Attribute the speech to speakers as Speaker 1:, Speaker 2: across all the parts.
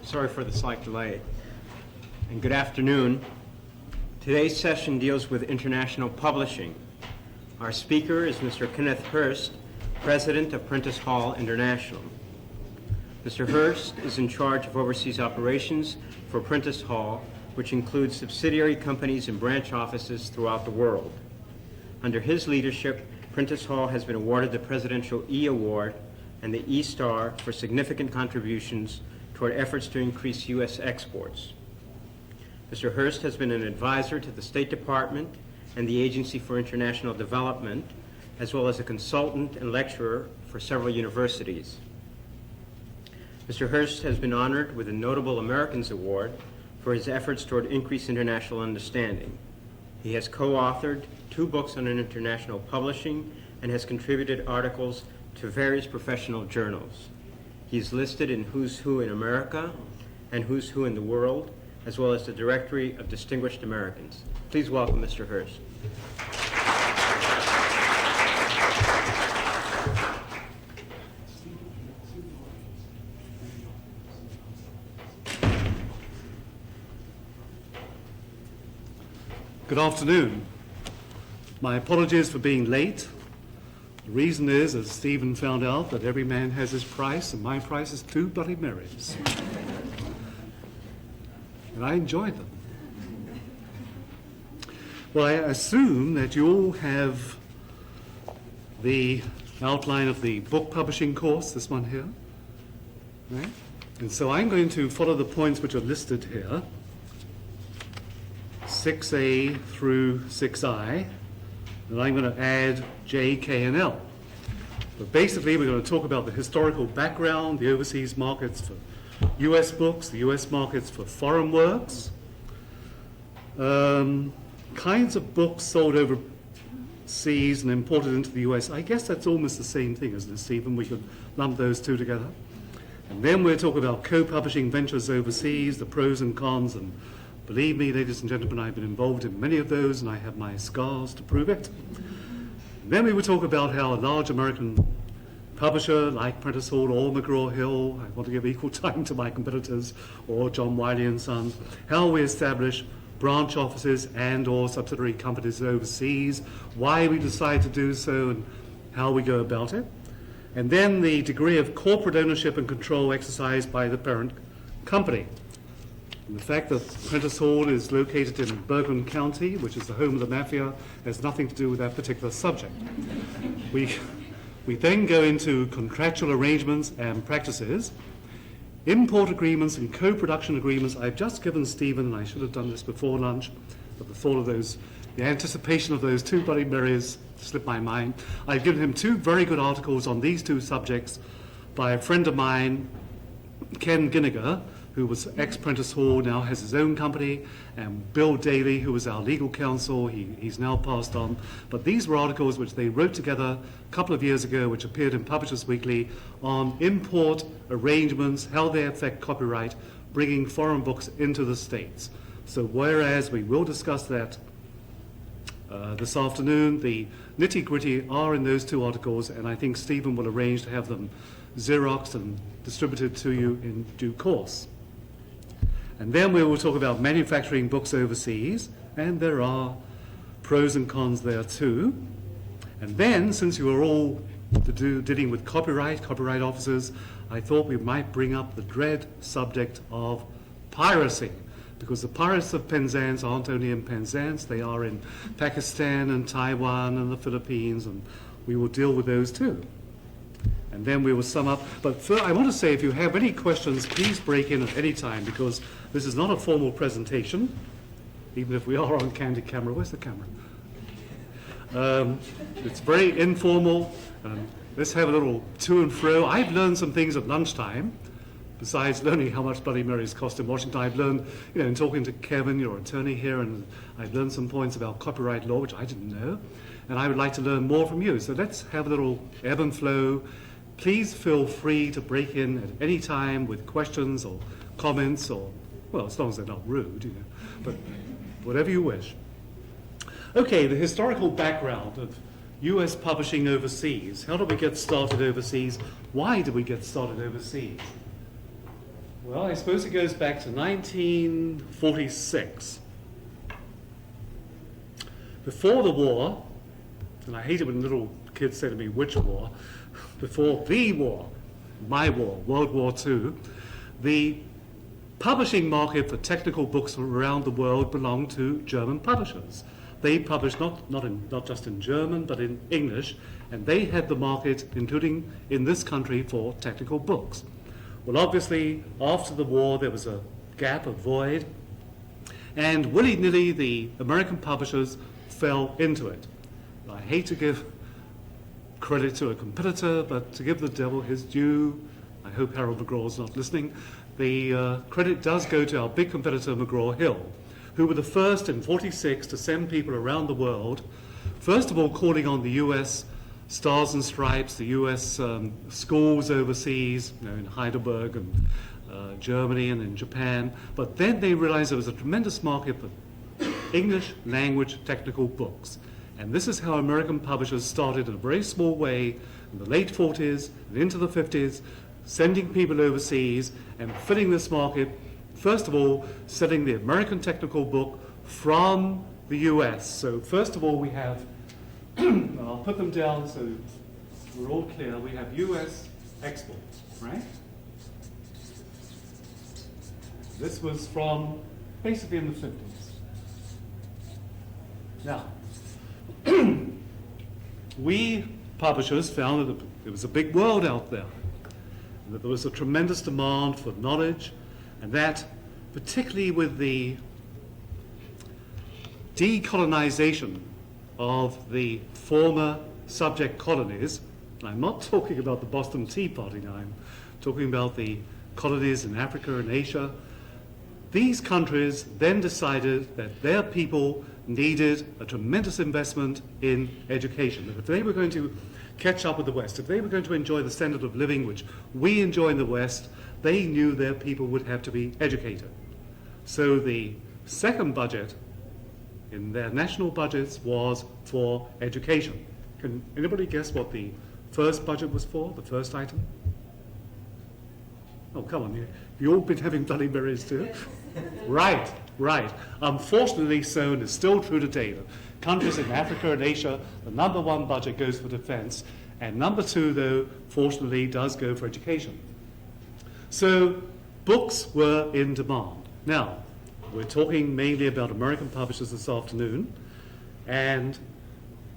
Speaker 1: Sorry for the slight delay. And good afternoon. Today's session deals with international publishing. Our speaker is Mr. Kenneth Hurst, President of Prentice Hall International. Mr. Hurst is in charge of overseas operations for Prentice Hall, which includes subsidiary companies and branch offices throughout the world. Under his leadership, Prentice Hall has been awarded the Presidential E Award and the E Star for significant contributions toward efforts to increase U.S. exports. Mr. Hurst has been an advisor to the State Department and the Agency for International Development, as well as a consultant and lecturer for several universities. Mr. Hurst has been honored with the Notable Americans Award for his efforts toward increased international understanding. He has co-authored 2 books on international publishing and has contributed articles to various professional journals. He is listed in Who's Who in America and Who's Who in the World, as well as the Directory of Distinguished Americans. Please welcome Mr. Hurst.
Speaker 2: Good afternoon. My apologies for being late. The reason is, as Stephen found out, that every man has his price, and my price is 2 Bloody Marys. And I enjoyed them. Well, I assume that you all have the outline of the book publishing course, this one here, right? And so I'm going to follow the points which are listed here, 6A through 6I, and I'm going to add J, K, and L. But basically, we're going to talk about the historical background, the overseas markets for U.S. books, the U.S. markets for foreign works, kinds of books sold overseas and imported into the U.S. I guess that's almost the same thing, isn't it, Stephen? We could lump those two together. And then we'll talk about co-publishing ventures overseas, the pros and cons, and believe me, ladies and gentlemen, I've been involved in many of those, and I have my scars to prove it. And then we will talk about how a large American publisher like Prentice Hall or McGraw-Hill, I want to give equal time to my competitors, or John Wiley & Sons, how we establish branch offices and or subsidiary companies overseas, why we decide to do so, and how we go about it. And then the degree of corporate ownership and control exercised by the parent company. And the fact that Prentice Hall is located in Bergen County, which is the home of the mafia, has nothing to do with that particular subject. We then go into contractual arrangements and practices, import agreements and co-production agreements. I've just given Stephen, and I should have done this before lunch, but the thought of those, the anticipation of those 2 Bloody Marys slipped my mind. I've given him 2 very good articles on these 2 subjects by a friend of mine, Ken Ginniger, who was ex-Prentice Hall, now has his own company, and Bill Daly, who was our legal counsel, he's now passed on. But these were articles which they wrote together a couple of years ago, which appeared in Publishers Weekly, on import arrangements, how they affect copyright, bringing foreign books into the States. So whereas we will discuss that this afternoon, the nitty-gritty are in those 2 articles, and I think Stephen will arrange to have them Xeroxed and distributed to you in due course. And then we will talk about manufacturing books overseas, and there are pros and cons there too. And then, since you are all dealing with copyright officers, I thought we might bring up the dread subject of piracy, because the pirates of Penzance aren't only in Penzance, they are in Pakistan and Taiwan and the Philippines, and we will deal with those too. And then we will sum up. But first, I want to say, if you have any questions, please break in at any time, because this is not a formal presentation, even if we are on candid camera. Where's the camera? It's very informal. Let's have a little to and fro. I've learned some things at lunchtime, besides learning how much Bloody Marys cost in Washington. I've learned, in talking to Kevin, your attorney here, and I've learned some points about copyright law, which I didn't know. And I would like to learn more from you. So let's have a little ebb and flow. Please feel free to break in at any time with questions or comments, or, well, as long as they're not rude, but whatever you wish. Okay, the historical background of U.S. publishing overseas. How did we get started overseas? Why did we get started overseas? Well, I suppose it goes back to 1946. Before the war, and I hate it when little kids say to me, which war? Before the war, my war, World War II, the publishing market for technical books around the world belonged to German publishers. They published not just in German, but in English, and they had the market, including in this country, for technical books. Well, obviously, after the war, there was a gap, a void, and willy-nilly, the American publishers fell into it. I hate to give credit to a competitor, but to give the devil his due, I hope Harold McGraw's not listening, the credit does go to our big competitor, McGraw-Hill, who were the first in '46 to send people around the world, first of all calling on the US Stars and Stripes, the US schools overseas, in Heidelberg and Germany and in Japan, but then they realized there was a tremendous market for English language technical books. And this is how American publishers started in a very small way in the late 40s and into the 50s, sending people overseas and filling this market, first of all, selling the American technical book from the US. So first of all, we have, I'll put them down so we're all clear, we have US exports, right? This was from basically in the 50s. Now, we publishers found that there was a big world out there, and that there was a tremendous demand for knowledge, and that particularly with the decolonization of the former subject colonies, and I'm not talking about the Boston Tea Party now, I'm talking about the colonies in Africa and Asia, these countries then decided that their people needed a tremendous investment in education. That if they were going to catch up with the West, if they were going to enjoy the standard of living which we enjoy in the West, they knew their people would have to be educated. So the second budget in their national budgets was for education. Can anybody guess what the first budget was for, the first item? Oh, come on, you all been having Bloody Marys too? Right. Unfortunately so, and it's still true today. The countries in Africa and Asia, the number one budget goes for defense, and number two, though, fortunately, does go for education. So books were in demand. Now, we're talking mainly about American publishers this afternoon, and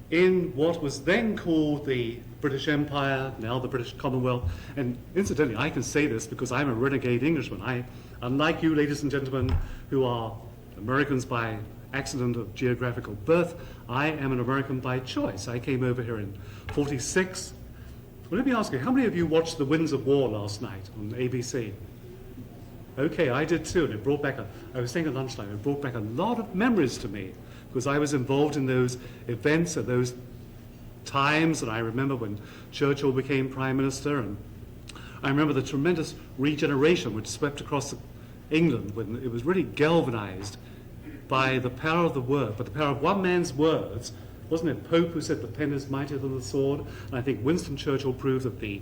Speaker 2: in what was then called the British Empire, now the British Commonwealth, and incidentally, I can say this because I'm a renegade Englishman. Unlike you, ladies and gentlemen, who are Americans by accident of geographical birth, I am an American by choice. I came over here in '46. Well, let me ask you, how many of you watched The Winds of War last night on ABC? Okay, I did too, and it brought back I was saying at lunchtime, it brought back a lot of memories to me, because I was involved in those events at those times, and I remember when Churchill became Prime Minister, and I remember the tremendous regeneration which swept across England when it was really galvanized by the power of the word, but the power of one man's words. Wasn't it Pope who said the pen is mightier than the sword? And I think Winston Churchill proved that the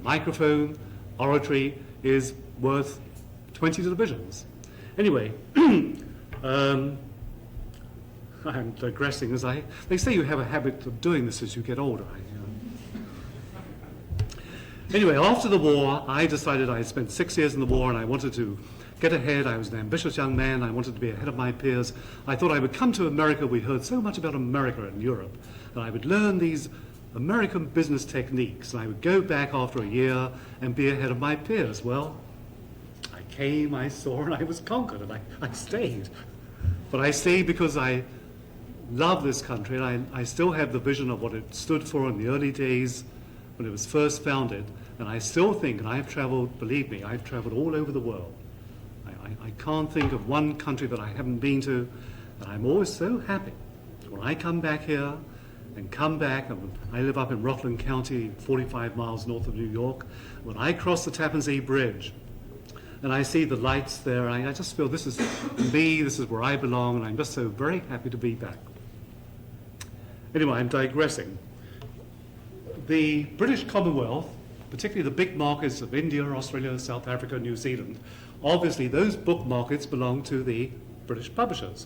Speaker 2: microphone, oratory, is worth 20 divisions. Anyway, I'm digressing they say you have a habit of doing this as you get older. Anyway, after the war, I decided I had spent 6 years in the war and I wanted to get ahead. I was an ambitious young man. I wanted to be ahead of my peers. I thought I would come to America. We heard so much about America and Europe. And I would learn these American business techniques. And I would go back after a year and be ahead of my peers. Well, I came, I saw, and I was conquered. And I stayed. But I stayed because I love this country. And I still have the vision of what it stood for in the early days when it was first founded. And I still think, and I've traveled, believe me, I've traveled all over the world. I can't think of one country that I haven't been to, and I'm always so happy when I come back here and I live up in Rockland County, 45 miles north of New York. When I cross the Tappan Zee Bridge and I see the lights there, I just feel this is me, this is where I belong, and I'm just so very happy to be back. Anyway, I'm digressing. The British Commonwealth particularly the big markets of India, Australia, South Africa, New Zealand, obviously those book markets belong to the British publishers.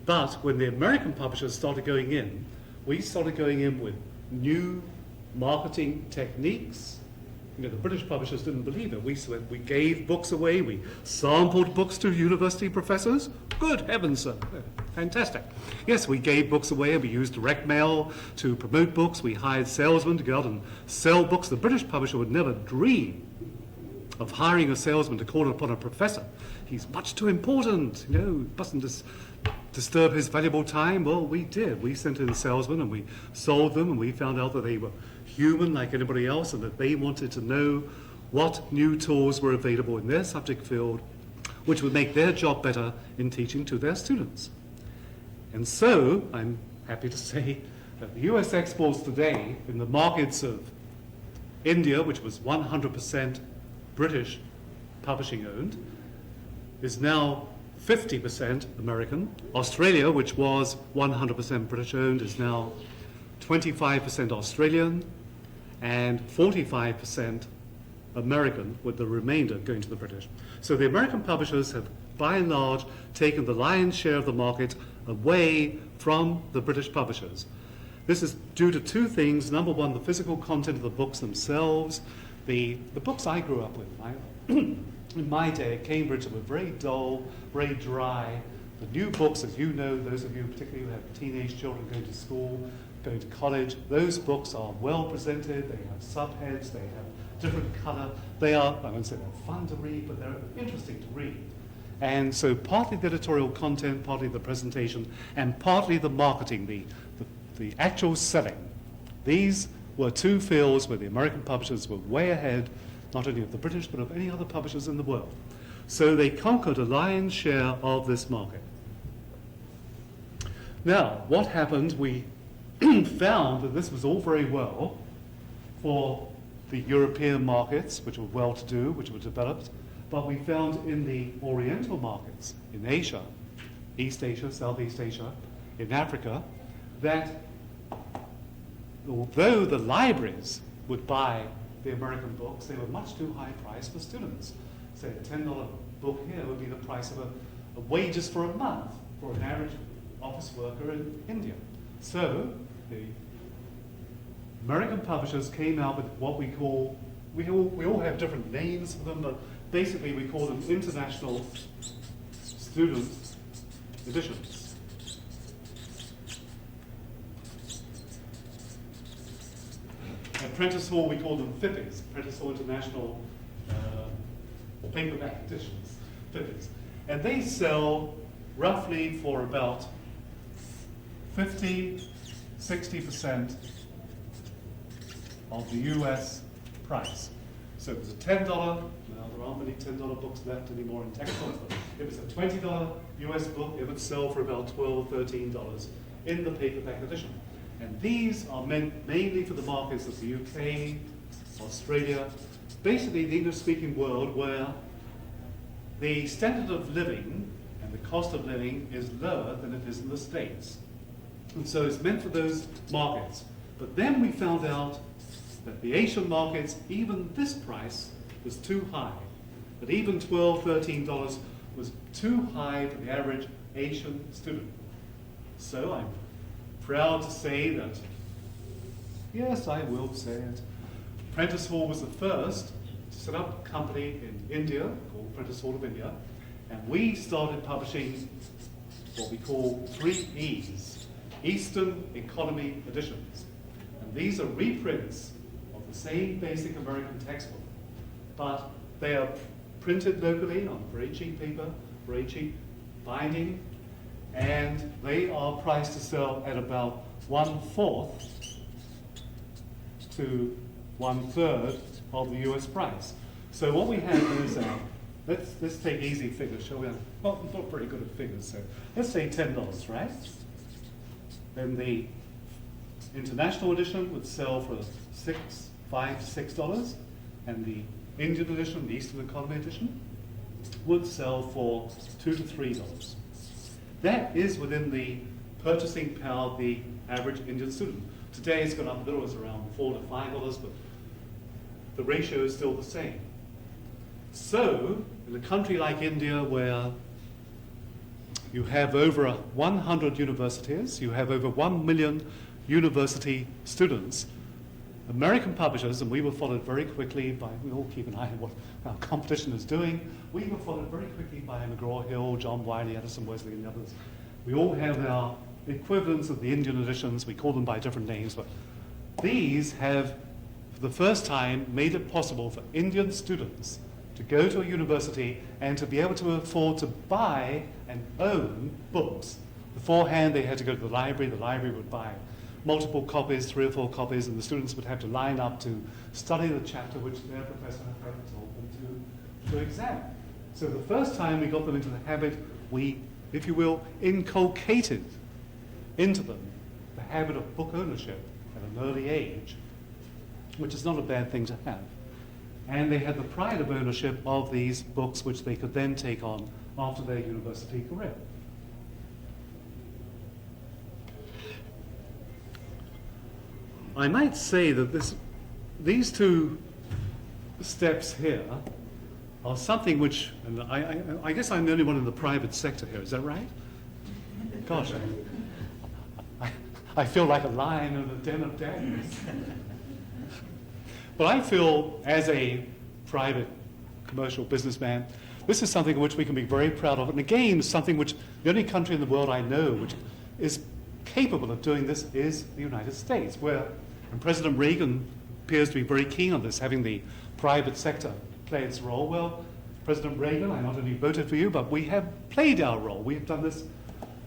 Speaker 2: But when the American publishers started going in, we started going in with new marketing techniques. You know, the British publishers didn't believe it. We gave books away, we sampled books to university professors. Good heavens, sir. Fantastic. Yes, we gave books away, we used direct mail to promote books, we hired salesmen to go out and sell books. The British publisher would never dream of hiring a salesman to call upon a professor. He's much too important, you know, mustn't disturb his valuable time. Well, we did. We sent in salesmen and we sold them, and we found out that they were human like anybody else and that they wanted to know what new tools were available in their subject field which would make their job better in teaching to their students. And so I'm happy to say that the US exports today in the markets of India, which was 100% British publishing owned, is now 50% American. Australia, which was 100% British owned, is now 25% Australian and 45% American, with the remainder going to the British. So the American publishers have, by and large, taken the lion's share of the market away from the British publishers. This is due to two things. Number one, the physical content of the books themselves. The books I grew up with, in my day at Cambridge, were very dull, very dry. The new books, as you know, those of you particularly who have teenage children going to school, going to college, those books are well presented, they have subheads, they have different colour. They are, I won't say they're fun to read, but they're interesting to read. And so partly the editorial content, partly the presentation, and partly the marketing, the actual selling. These were two fields where the American publishers were way ahead, not only of the British, but of any other publishers in the world. So they conquered a lion's share of this market. Now, what happened? We found that this was all very well for the European markets, which were well-to-do, which were developed, but we found in the Oriental markets, in Asia, East Asia, Southeast Asia, in Africa, that although the libraries would buy the American books, they were much too high priced for students. Say a $10 book here would be the price of a wages for a month for an average office worker in India. So the American publishers came out with what we call, we all have different names for them, but basically we call them international student editions. At Prentice Hall we call them FIPPIs, Prentice Hall International Paperback Editions, FIPPIs. And they sell roughly for about 50–60% of the US price. So it was a $10, now there aren't many $10 books left anymore in textbooks, but it was a $20 US book, it would sell for about $12, $13 in the paperback edition. And these are meant mainly for the markets of the UK, Australia, basically the English-speaking world where the standard of living and the cost of living is lower than it is in the States. And so it's meant for those markets. But then we found out that the Asian markets, even this price was too high. That even $12, $13 was too high for the average Asian student. So I'm proud to say that, yes, I will say it, Prentice Hall was the first to set up a company in India called Prentice Hall of India, and we started publishing what we call 3 E's, Eastern Economy Editions. And these are reprints of the same basic American textbook, but they are printed locally on very cheap paper, very cheap binding, and they are priced to sell at about 1/4 to 1/3 of the US price. So what we have is, let's take easy figures, shall we? Well, I'm not very good at figures, so let's say $10, right? Then the international edition would sell for $5 to $6, and the Indian edition, the Eastern Economy edition, would sell for $2 to $3. That is within the purchasing power of the average Indian student. Today it's gone up a little, it's around $4 to $5, but the ratio is still the same. So, in a country like India, where you have over 100 universities, you have over 1 million university students, American publishers, and we were followed very quickly by, we all keep an eye on what our competition is doing, we were followed very quickly by McGraw-Hill, John Wiley, Addison Wesley, and others. We all have our equivalents of the Indian editions, we call them by different names, but these have, for the first time, made it possible for Indian students to go to a university and to be able to afford to buy and own books. Beforehand, they had to go to the library would buy multiple copies, 3 or 4 copies, and the students would have to line up to study the chapter which their professor had told them to examine. So the first time we got them into the habit, we, if you will, inculcated into them the habit of book ownership at an early age, which is not a bad thing to have. And they had the pride of ownership of these books which they could then take on after their university career. I might say that these two steps here are something which, and I guess I'm the only one in the private sector here, is that right? Gosh, I feel like a lion in a den of daggers. But I feel, as a private commercial businessman, this is something which we can be very proud of. And again, something which the only country in the world I know which is capable of doing this is the United States, where, and President Reagan appears to be very keen on this, having the private sector play its role. Well, President Reagan, I not only voted for you, but we have played our role. We have done this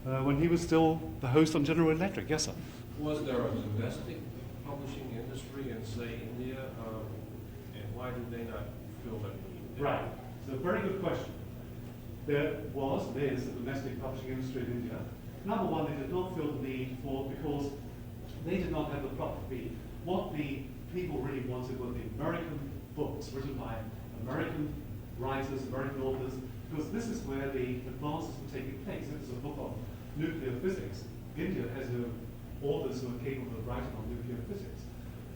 Speaker 2: when he was still the host on General Electric. Yes, sir?
Speaker 3: Was there a domestic publishing industry in, say, India, and why did they not feel that need?
Speaker 2: Right. So, very good question. There is a domestic publishing industry in India. Number one, they did not feel the need for, because they did not have the proper fee. What the people really wanted were the American books written by American writers, American authors, because this is where the advances were taking place. It was a book on nuclear physics. India has no authors who are capable of writing on nuclear physics.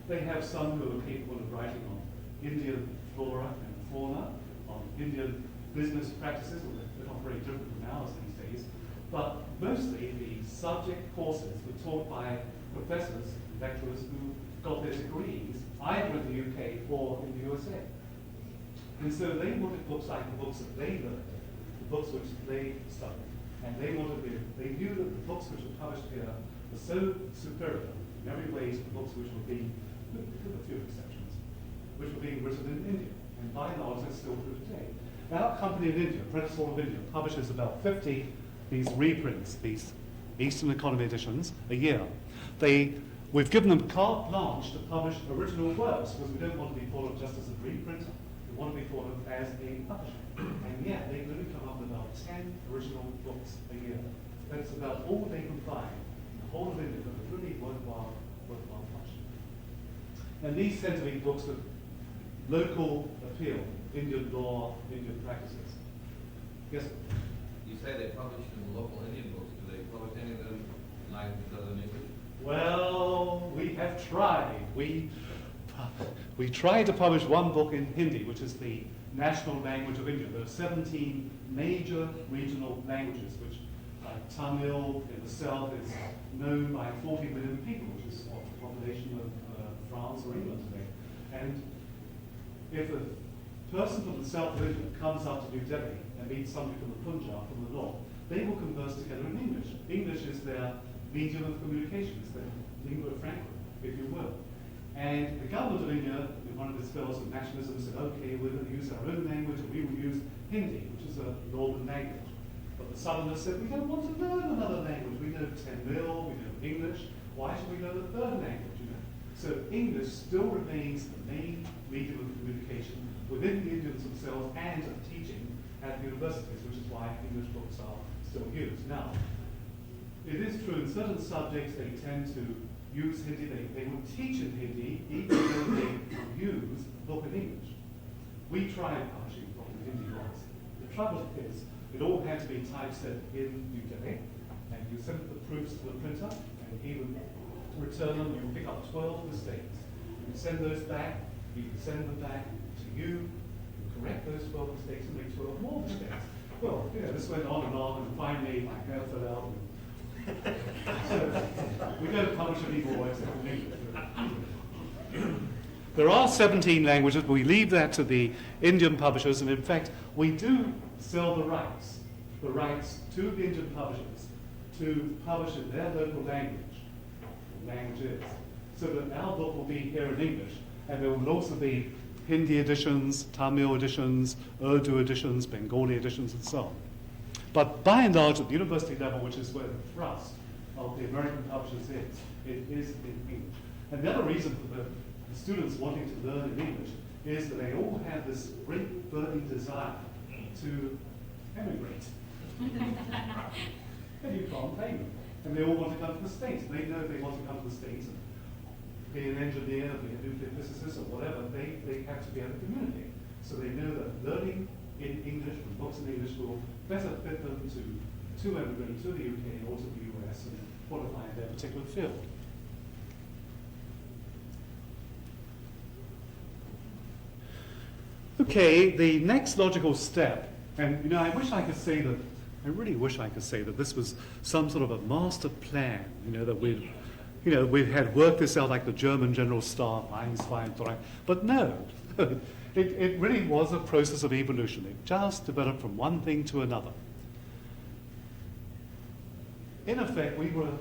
Speaker 2: They have some who are capable of writing on Indian flora and fauna, on Indian business practices, they're not very different from ours these days. But mostly the subject courses were taught by professors, lecturers who got their degrees either in the UK or in the USA. And so they wanted books like the books that they learned, the books which they studied. And they knew that the books which were published here were so superior in every way to the books which were being, with a few exceptions, which were being written in India. And by and large, that's still true today. Our company in India, Prentice Hall of India, publishes about 50 these reprints, these Eastern Economy editions, a year. We've given them carte blanche to publish original works because we don't want to be thought of just as a reprinter. We want to be thought of as a publisher. And yet, they really come up with about 10 original books a year. That's about all they can find in the whole of India that are really worthwhile publishing. And these tend to be books with local appeal, Indian law, Indian practices. Yes?
Speaker 4: You say they publish in local Indian books. Do they publish any of them like in English?
Speaker 2: Well, we have tried. We tried to publish one book in Hindi, which is the national language of India. There are 17 major regional languages, which Tamil in the south is known by 40 million people, which is what the population of France or England today. And if a person from the south of India comes up to New Delhi and meets somebody from the Punjab, from the north, they will converse together in English. English is their medium of communication, it's their lingua franca, if you will. And the government of India, in one of its spells of nationalism, said, okay, we're going to use our own language, and we will use Hindi, which is a northern language. But the southerners said, we don't want to learn another language. We know Tamil, we know English. Why should we learn a third language? So English still remains the main medium of communication within the Indians themselves and of teaching at universities, which is why English books are still used. Now, it is true in certain subjects they tend to use Hindi. They would teach in Hindi even though they use the book in English. We tried publishing a book in Hindi once. The trouble is, it all had to be typeset in New Delhi, and you sent the proofs to the printer, and he would return them. You would pick up 12 mistakes. You would send those back. We can send them back to you, you correct those 12 mistakes and make 12 more mistakes. Well, this went on, and finally my hair fell out. So we don't publish anymore except in English. There are 17 languages, but we leave that to the Indian publishers, and in fact, we do sell the rights to the Indian publishers to publish in their local languages, so that our book will be here in English, and there will also be Hindi editions, Tamil editions, Urdu editions, Bengali editions, and so on. But by and large, at the university level, which is where the thrust of the American publishers is, it is in English. And the other reason for the students wanting to learn in English is that they all have this great burning desire to emigrate. And you can't blame them. And they all want to come to the States. They know they want to come to the States and be an engineer, be a nuclear physicist, or whatever. They have to be able to communicate. So they know that learning in English, from books in English, will better fit them to emigrate to the UK or to the US and qualify in their particular field. Okay, the next logical step, and I wish I could say that, I really wish I could say that this was some sort of a master plan, that we had worked this out like the German general staff, Einstein, but no, it really was a process of evolution. It just developed from one thing to another. In effect, we were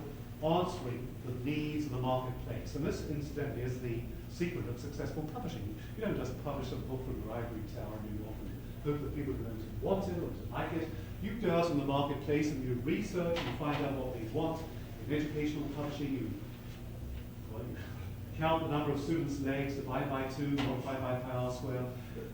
Speaker 2: answering the needs of the marketplace, and this, incidentally, is the secret of successful publishing. You don't just publish a book from your ivory tower in New York and hope that people are going to want it or to like it. You go out in the marketplace and you research and find out what they want. In educational publishing, you count the number of students' legs, divide by 2, multiply by pi r squared.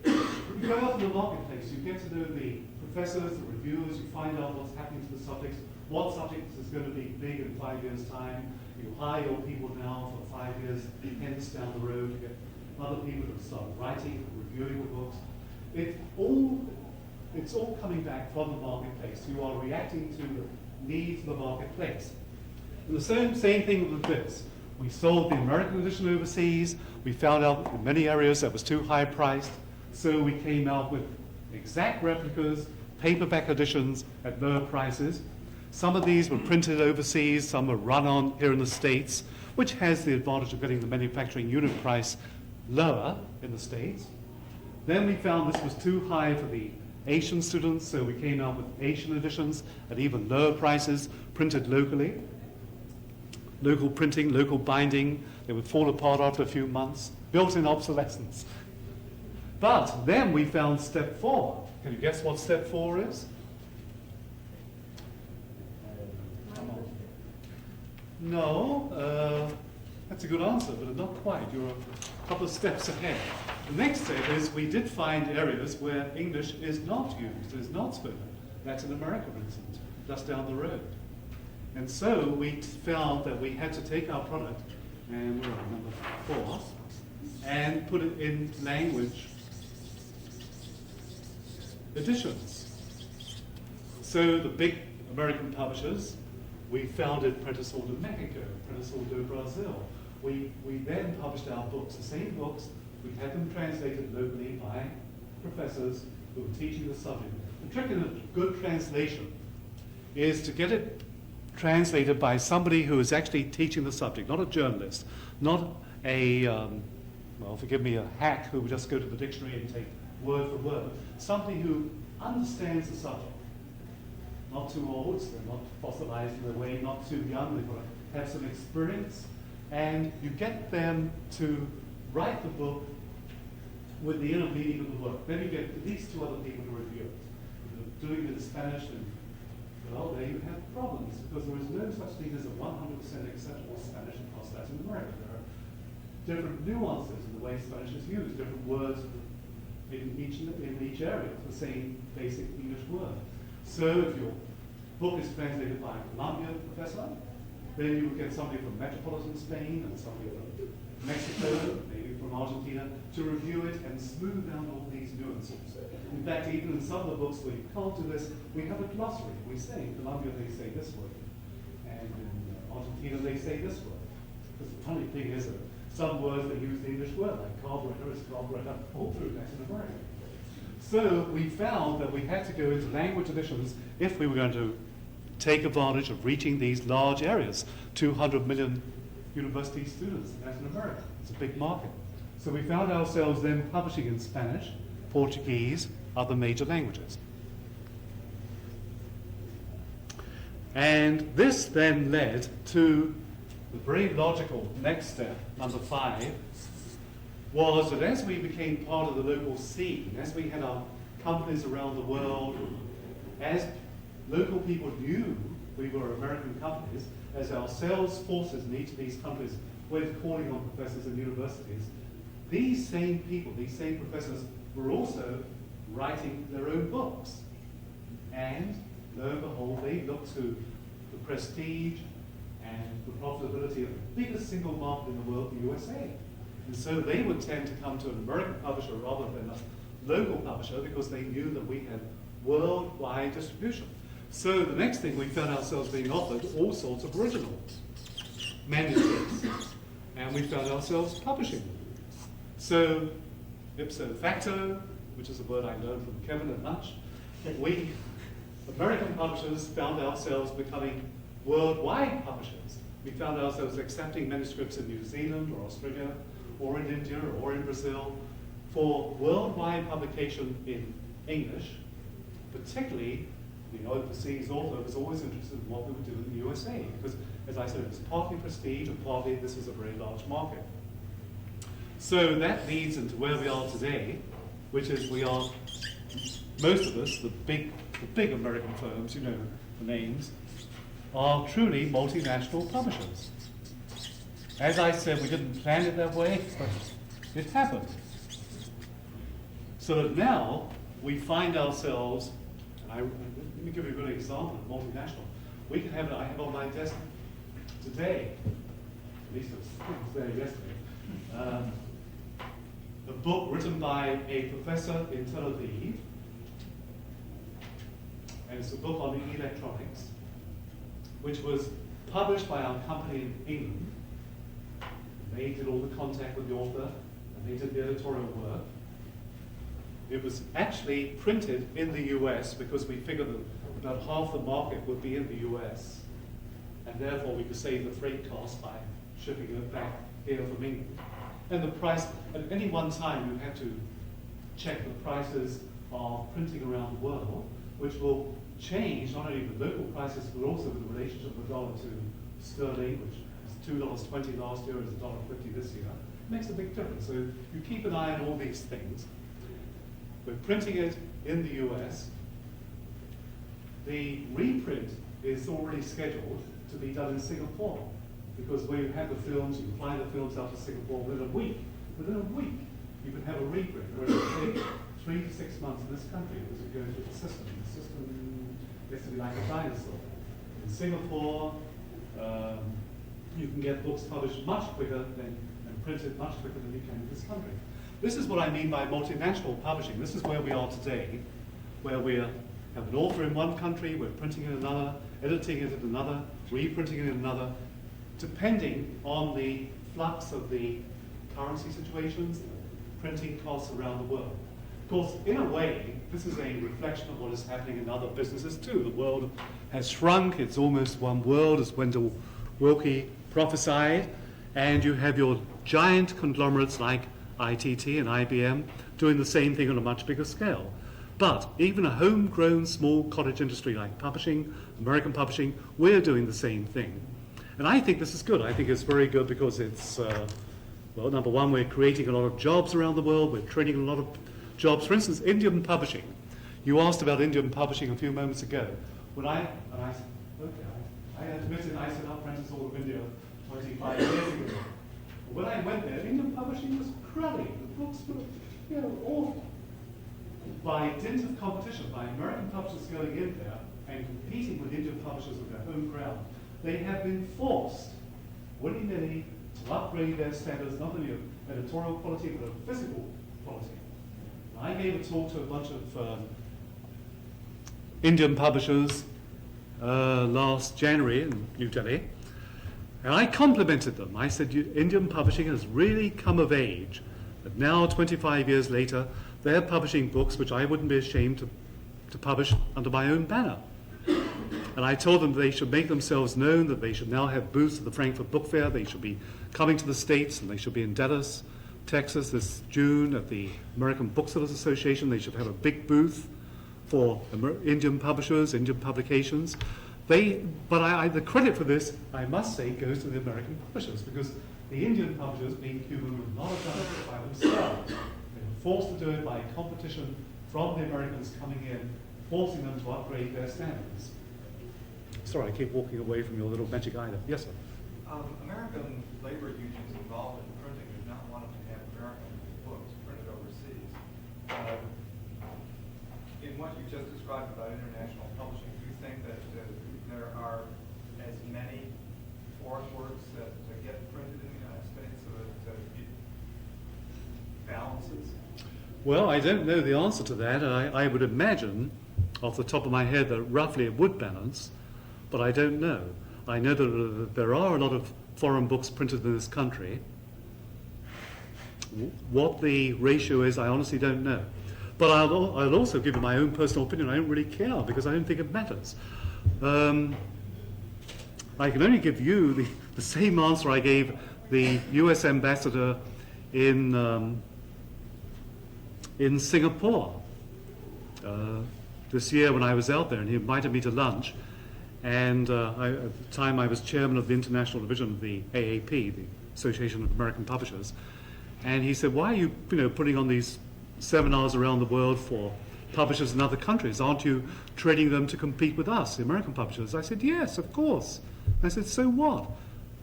Speaker 2: You go out in the marketplace, you get to know the professors, the reviewers, you find out what's happening to the subjects, what subject is going to be big in 5 years' time. You hire your people now for 5 years, hence down the road, to get other people to start writing, reviewing the books. It's all coming back from the marketplace. You are reacting to the needs of the marketplace. And the same thing with this. We sold the American edition overseas. We found out in many areas that was too high priced. So we came out with exact replicas, paperback editions at lower prices. Some of these were printed overseas, some were run on here in the States, which has the advantage of getting the manufacturing unit price lower in the States. Then we found this was too high for the Asian students, so we came out with Asian editions at even lower prices, printed locally. Local printing, local binding, they would fall apart after a few months, built-in obsolescence. But then we found step 4. Can you guess what step 4 is? No, that's a good answer, but not quite. You're a couple of steps ahead. The next step is we did find areas where English is not used, is not spoken. Latin America, for instance, just down the road. And so we found that we had to take our product, and we're on number 4, and put it in language editions. So the big American publishers, we founded Prentice Hall de Mexico, Prentice Hall de Brazil. We then published our books, the same books. We had them translated locally by professors who were teaching the subject. The trick in a good translation is to get it translated by somebody who is actually teaching the subject, not a journalist, not a, well, forgive me, a hack who would just go to the dictionary and take word for word, somebody who understands the subject. Not too old, so they're not fossilized in their way, not too young, they've got to have some experience, and you get them to write the book with the inner meaning of the work. Then you get at least 2 other people to review it. You're doing it in Spanish, and well, there you have problems, because there is no such thing as a 100% acceptable Spanish across Latin America. There are different nuances in the way Spanish is used, different words in each area for the same basic English word. So if your book is translated by a Colombian professor, then you would get somebody from metropolitan Spain and somebody from Mexico, maybe from Argentina, to review it and smooth out all these nuances. In fact, even in some of the books where you can't do this, we have a glossary. We say, in Colombia they say this word, and in Argentina they say this word. Because the funny thing is that some words that use the English word, like carburetor is carburetor all through Latin America. So we found that we had to go into language editions if we were going to take advantage of reaching these large areas, 200 million university students in Latin America. It's a big market. So we found ourselves then publishing in Spanish, Portuguese, other major languages. And this then led to the very logical next step, number 5, was that as we became part of the local scene, as we had our companies around the world, as local people knew we were American companies, as our sales forces in each of these countries went calling on professors in universities, these same people, these same professors, were also writing their own books. And lo and behold, they looked to the prestige and the profitability of the biggest single market in the world, the USA. And so they would tend to come to an American publisher rather than a local publisher because they knew that we had worldwide distribution. So the next thing, we found ourselves being offered all sorts of original manuscripts, and we found ourselves publishing them. So ipso facto, which is a word I learned from Kevin at lunch, we, American publishers, found ourselves becoming worldwide publishers. We found ourselves accepting manuscripts in New Zealand or Australia or in India or in Brazil for worldwide publication in English. Particularly, the overseas author was always interested in what we would do in the USA because, as I said, it was partly prestige and partly this was a very large market. So that leads into where we are today, which is we are, most of us, the big American firms, you know the names, are truly multinational publishers. As I said, we didn't plan it that way, but it happened. So that now we find ourselves, and let me give you a good example of multinational. We can have, I have on my desk today, at least it was there yesterday, a book written by a professor in Tel Aviv, and it's a book on electronics, which was published by our company in England. They did all the contact with the author, and they did the editorial work. It was actually printed in the US because we figured that about half the market would be in the US, and therefore we could save the freight cost by shipping it back here from England. And the price, at any one time you have to check the prices of printing around the world, which will change not only the local prices, but also the relationship of the dollar to sterling, which is $2.20 last year, is $1.50 this year. It makes a big difference. So you keep an eye on all these things. We're printing it in the US. The reprint is already scheduled to be done in Singapore, because where you have the films, you fly the films out to Singapore within a week. Within a week, you can have a reprint, whereas it takes 3 to 6 months in this country because it goes through the system. The system gets to be like a dinosaur. In Singapore, you can get books published much quicker and printed much quicker than you can in this country. This is what I mean by multinational publishing. This is where we are today, where we have an author in one country, we're printing it in another, editing it in another, reprinting it in another, depending on the flux of the currency situations, printing costs around the world. Of course, in a way, this is a reflection of what is happening in other businesses too. The world has shrunk, it's almost one world, as Wendell Willkie prophesied, and you have your giant conglomerates like ITT and IBM doing the same thing on a much bigger scale. But even a homegrown small cottage industry like publishing, American publishing, we're doing the same thing. And I think this is good. I think it's very good because it's, well, number one, we're creating a lot of jobs around the world. We're training a lot of jobs. For instance, Indian publishing. You asked about Indian publishing a few moments ago. When I admitted I set up Prentice Hall of India 25 years ago. When I went there, Indian publishing was cruddy. The books were, awful. By dint of competition, by American publishers going in there and competing with Indian publishers with their home ground, they have been forced, willy-nilly, to upgrade their standards, not only of editorial quality, but of physical quality. I gave a talk to a bunch of Indian publishers last January in New Delhi, And I complimented them. I said, Indian publishing has really come of age. That now, 25 years later, they're publishing books which I wouldn't be ashamed to publish under my own banner. And I told them they should make themselves known, that they should now have booths at the Frankfurt Book Fair, they should be coming to the States, and they should be in Dallas, Texas this June at the American Booksellers Association. They should have a big booth for Indian publishers, Indian publications. The credit for this, I must say, goes to the American publishers, because the Indian publishers, being human, would not have done it by themselves. They were forced to do it by competition from the Americans coming in, forcing them to upgrade their standards. Sorry, I keep walking away from your little magic item. Yes, sir.
Speaker 5: American labor unions involved in printing do not want to have American books printed overseas. In what you just described about international publishing, do you think that there are as many foreign works that get printed in the United States so that it balances?
Speaker 2: Well, I don't know the answer to that. I would imagine, off the top of my head, that roughly it would balance, but I don't know. I know that there are a lot of foreign books printed in this country. What the ratio is, I honestly don't know. But I'll also give you my own personal opinion. I don't really care, because I don't think it matters. I can only give you the same answer I gave the US ambassador in Singapore this year when I was out there, and he invited me to lunch. And at the time I was chairman of the international division of the AAP, the Association of American Publishers. And he said, why are you, putting on these seminars around the world for publishers in other countries? Aren't you training them to compete with us, the American publishers? I said, yes, of course. I said, so what?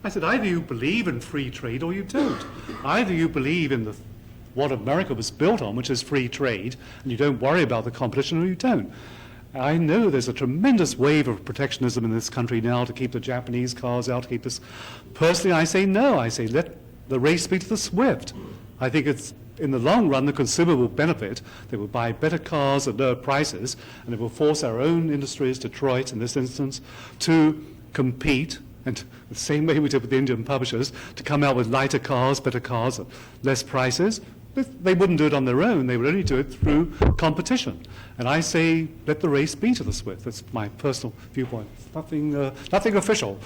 Speaker 2: I said, either you believe in free trade or you don't. Either you believe in what America was built on, which is free trade, and you don't worry about the competition, or you don't. I know there's a tremendous wave of protectionism in this country now to keep the Japanese cars out, to keep this. Personally, I say no. I say let the race be to the swift. I think it's, in the long run, the consumer will benefit. They will buy better cars at lower prices, and it will force our own industries, Detroit in this instance, to compete, and the same way we did with the Indian publishers, to come out with lighter cars, better cars at less prices. They wouldn't do it on their own. They would only do it through competition. And I say, let the race be to the swift. That's my personal viewpoint. Nothing official.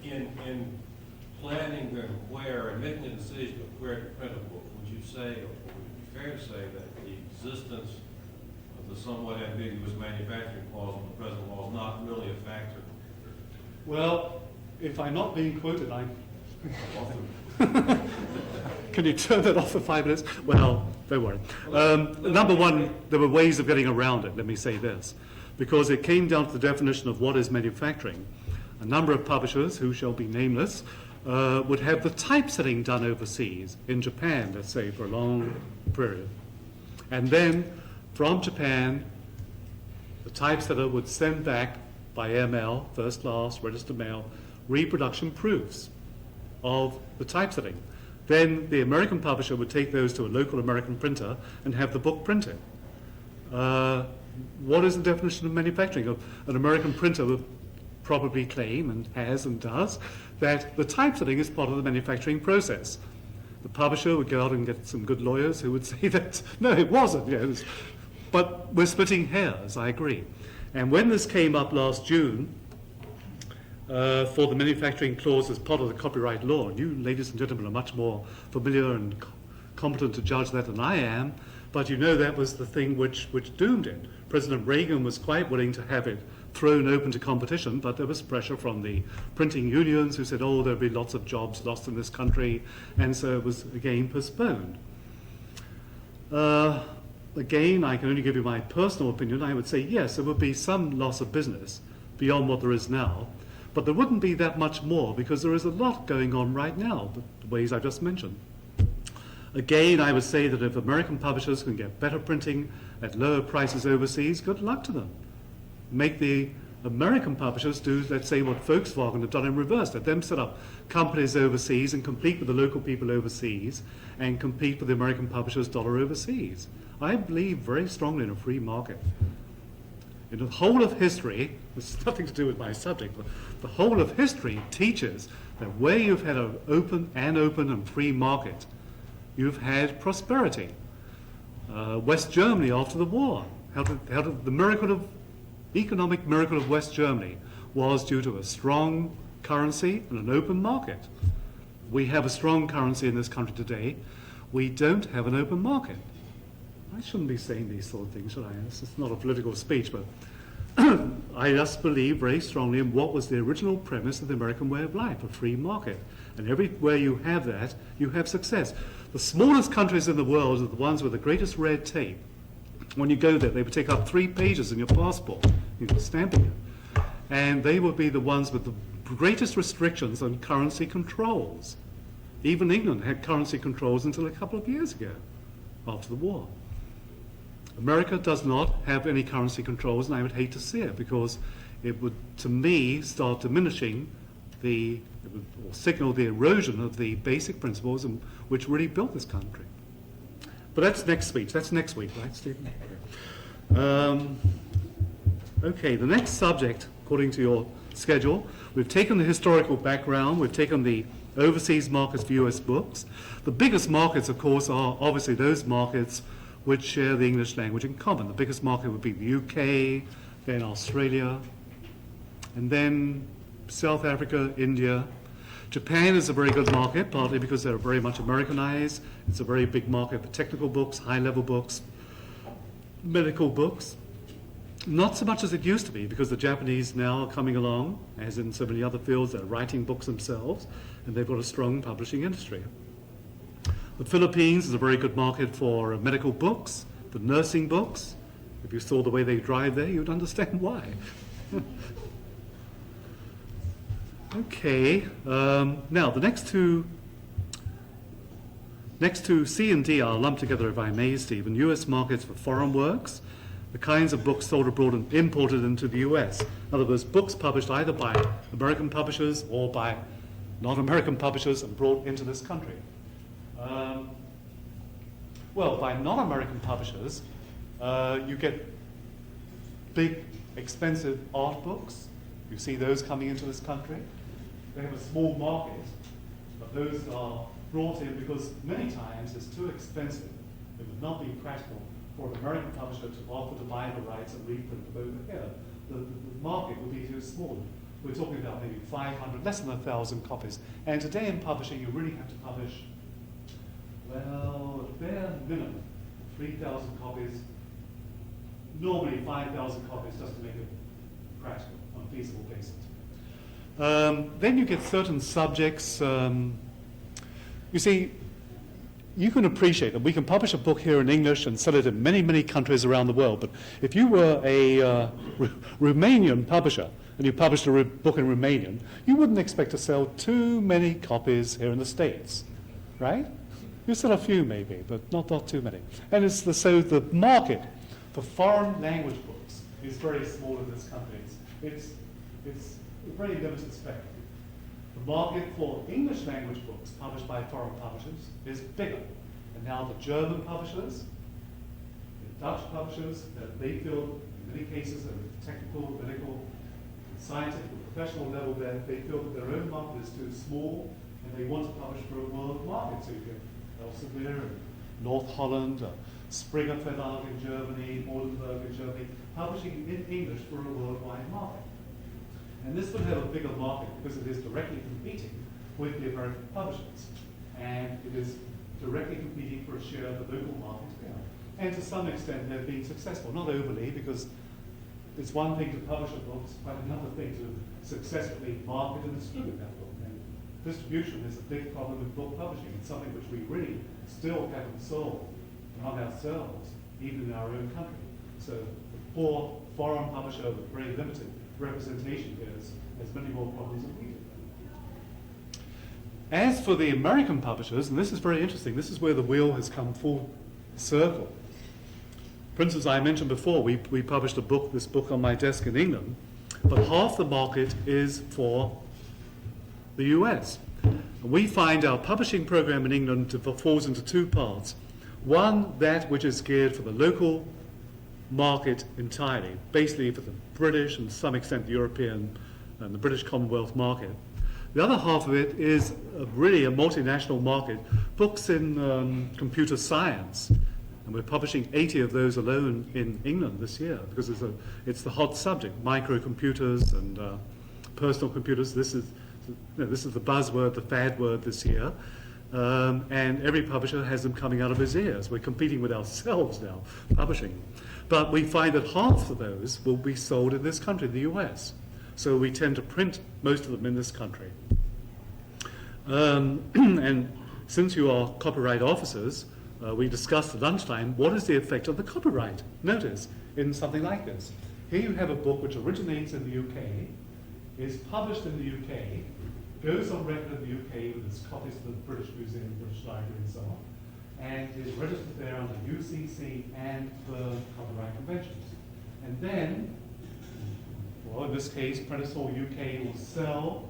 Speaker 3: In planning where and making a decision of where to print a book, would you say, or would it be fair to say that the existence of the somewhat ambiguous manufacturing clause in the present law is not really a factor?
Speaker 2: Well, if I'm not being quoted, I'm... Can you turn that off for 5 minutes? Well, don't worry. Number one, there were ways of getting around it, let me say this, because it came down to the definition of what is manufacturing. A number of publishers, who shall be nameless, would have the typesetting done overseas, in Japan, let's say, for a long period. And then, from Japan, the typesetter would send back by ML, first class, registered mail, reproduction proofs of the typesetting. Then the American publisher would take those to a local American printer and have the book printed. What is the definition of manufacturing? An American printer would probably claim, and has and does, that the typesetting is part of the manufacturing process. The publisher would go out and get some good lawyers who would say that, no, it wasn't. Yes. But we're splitting hairs, I agree. And when this came up last June, for the manufacturing clause as part of the copyright law, and you ladies and gentlemen are much more familiar and competent to judge that than I am, but you know that was the thing which doomed it. President Reagan was quite willing to have it thrown open to competition, but there was pressure from the printing unions who said, oh, there'll be lots of jobs lost in this country, and so it was again postponed. Again, I can only give you my personal opinion. I would say, yes, there would be some loss of business beyond what there is now, but there wouldn't be that much more because there is a lot going on right now, the ways I've just mentioned. Again, I would say that if American publishers can get better printing at lower prices overseas, good luck to them. Make the American publishers do, let's say, what Volkswagen have done in reverse. Let them set up companies overseas and compete with the local people overseas and compete with the American publishers' dollar overseas. I believe very strongly in a free market. In the whole of history, this has nothing to do with my subject, but the whole of history teaches that where you've had an open and free market, you've had prosperity. West Germany after the war, how did the economic miracle of West Germany was due to a strong currency and an open market. We have a strong currency in this country today. We don't have an open market. I shouldn't be saying these sort of things, should I? This is not a political speech, but I just believe very strongly in what was the original premise of the American way of life, a free market. And everywhere you have that, you have success. The smallest countries in the world are the ones with the greatest red tape. When you go there, they would take up 3 pages in your passport, you can stamp it. And they would be the ones with the greatest restrictions on currency controls. Even England had currency controls until a couple of years ago, after the war. America does not have any currency controls, and I would hate to see it, because it would, to me, start diminishing or signal the erosion of the basic principles which really built this country. But that's next speech. That's next week, right, Stephen? Okay, the next subject, according to your schedule, we've taken the historical background, we've taken the overseas markets for US books. The biggest markets, of course, are obviously those markets which share the English language in common. The biggest market would be the UK, then Australia, and then South Africa, India. Japan is a very good market, partly because they're very much Americanized. It's a very big market for technical books, high-level books, medical books. Not so much as it used to be, because the Japanese now are coming along, as in so many other fields, they're writing books themselves, and they've got a strong publishing industry. The Philippines is a very good market for medical books, for nursing books. If you saw the way they drive there, you'd understand why. Okay, now the next two C and D are lumped together, if I may, Stephen. US markets for foreign works, the kinds of books sold abroad and imported into the US. In other words, books published either by American publishers or by non-American publishers and brought into this country. Well, by non-American publishers, you get big, expensive art books. You see those coming into this country. They have a small market, but those are brought in because many times it's too expensive. It would not be practical for an American publisher to offer to buy the rights and reprint them over here. The market would be too small. We're talking about maybe 500, less than 1,000 copies. And today in publishing, you really have to publish, well, a bare minimum, 3,000 copies. Normally 5,000 copies just to make it practical on a feasible basis. Then you get certain subjects. You see, you can appreciate that we can publish a book here in English and sell it in many, many countries around the world. But if you were a Romanian publisher and you published a book in Romanian, you wouldn't expect to sell too many copies here in the States, right? You sell a few maybe, but not too many. And so the market for foreign language books is very small in this country. It's a very limited spectrum. The market for English language books published by foreign publishers is bigger. And now the German publishers, the Dutch publishers, that they feel in many cases at a technical, medical, scientific, professional level that they feel that their own market is too small and they want to publish for a world market. So you get Elsevier and North Holland, Springer Verlag in Germany, Oldenburg in Germany, publishing in English for a worldwide market. And this would have a bigger market because it is directly competing with the American publishers. And it is directly competing for a share of the local market here. And to some extent, they're being successful. Not overly, because it's one thing to publish a book, it's quite another thing to successfully market and distribute that book. And distribution is a big problem with book publishing. It's something which we really still haven't solved among ourselves, even in our own country. So the poor foreign publisher with very limited representation here has many more problems than we do. As for the American publishers, and this is very interesting, this is where the wheel has come full circle. For instance, I mentioned before, we published this book on my desk in England, but half the market is for the US. And we find our publishing program in England falls into two parts. One, that which is geared for the local market entirely, basically for the British and to some extent the European and the British Commonwealth market. The other half of it is really a multinational market, books in computer science, and we're publishing 80 of those alone in England this year because it's the hot subject, microcomputers and personal computers. This is the buzzword, the fad word this year. And every publisher has them coming out of his ears. We're competing with ourselves now, publishing. But we find that half of those will be sold in this country, the US. So we tend to print most of them in this country. And since you are copyright officers, we discussed at lunchtime, what is the effect of the copyright notice in something like this? Here you have a book which originates in the UK, is published in the UK, goes on record in the UK with its copies to the British Museum, British Library and so on, and is registered there under UCC and the copyright conventions. And then, well, in this case, Prentice Hall UK will sell,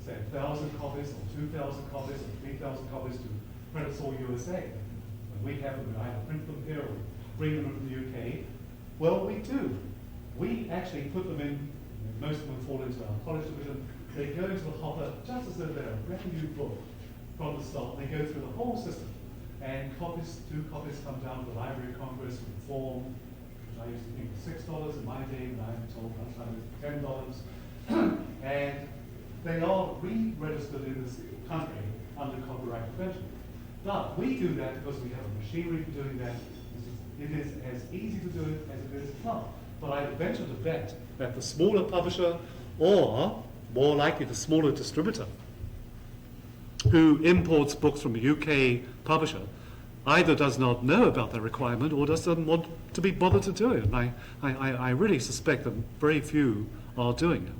Speaker 2: say, 1,000 copies or 2,000 copies or 3,000 copies to Prentice Hall USA. And we have them, we either print them here or bring them from the UK. Well, we do. We actually put them in, most of them fall into our college division. They go into the hopper just as though they're a brand new book from the start. They go through the whole system. And two copies come down to the Library of Congress with a form, which I used to think was $6 in my day, and I'm told last time it was $10. And they are re-registered in this country under copyright convention. But we do that because we have a machinery for doing that. It is as easy to do it as it is not. But I venture to bet that the smaller publisher, or more likely the smaller distributor, who imports books from a UK publisher, either does not know about that requirement or doesn't want to be bothered to do it. And I really suspect that very few are doing it.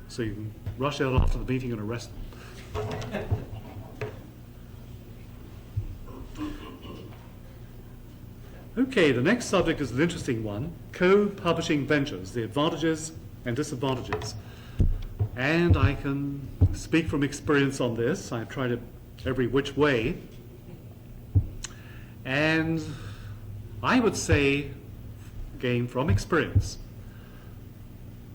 Speaker 2: So you can rush out after the meeting and arrest them. Okay, the next subject is an interesting one, co-publishing ventures, the advantages and disadvantages. And I can speak from experience on this. I've tried it every which way. And I would say, again from experience,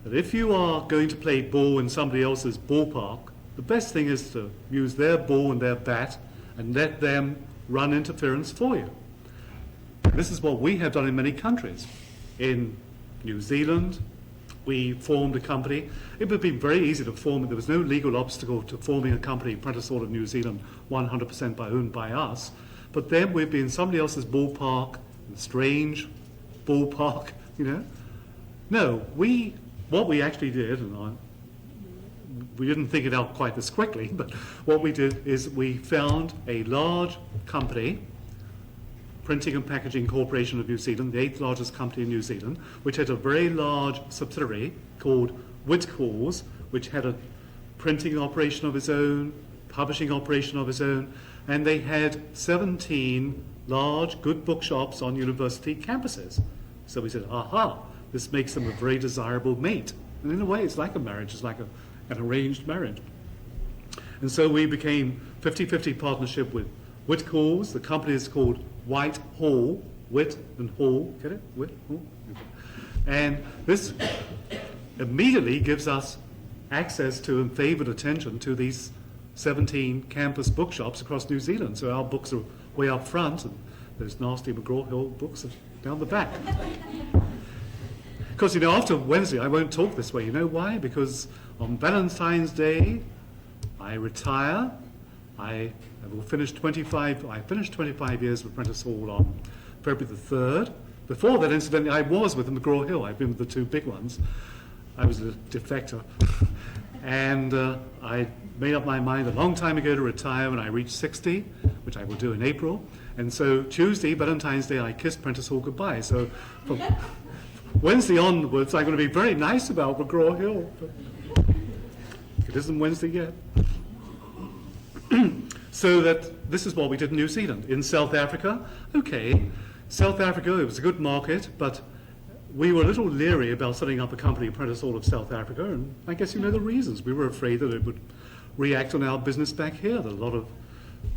Speaker 2: that if you are going to play ball in somebody else's ballpark, the best thing is to use their ball and their bat and let them run interference for you. This is what we have done in many countries. In New Zealand, we formed a company. It would be very easy to form. There was no legal obstacle to forming a company, Prentice Hall of New Zealand, 100% owned by us. But then we'd be in somebody else's ballpark, a strange ballpark, you know. No, what we actually did, and we didn't think it out quite this quickly, but what we did is we found a large company, Printing and Packaging Corporation of New Zealand, the 8th largest company in New Zealand, which had a very large subsidiary called Whitcoulls, which had a printing operation of its own, publishing operation of its own, and they had 17 large, good bookshops on university campuses. So we said, aha, this makes them a very desirable mate. And in a way, it's like a marriage, it's like an arranged marriage. And so we became 50-50 partnership with Whitcoulls. The company is called White Hall, Wit and Hall, get it? Wit, Hall. And this immediately gives us access to and favored attention to these 17 campus bookshops across New Zealand. So our books are way up front, and those nasty McGraw-Hill books are down the back. Because, you know, after Wednesday, I won't talk this way. You know why? Because on Valentine's Day, I retire. I finished 25 years with Prentice Hall on February the 3rd. Before that, incidentally, I was with McGraw-Hill. I've been with the two big ones. I was a defector. And I made up my mind a long time ago to retire when I reached 60, which I will do in April. And so Tuesday, Valentine's Day, I kissed Prentice Hall goodbye. So from Wednesday onwards, I'm going to be very nice about McGraw-Hill. It isn't Wednesday yet. So that this is what we did in New Zealand. In South Africa, okay, South Africa, it was a good market, but we were a little leery about setting up a company, Prentice Hall of South Africa, and I guess you know the reasons. We were afraid that it would react on our business back here, that a lot of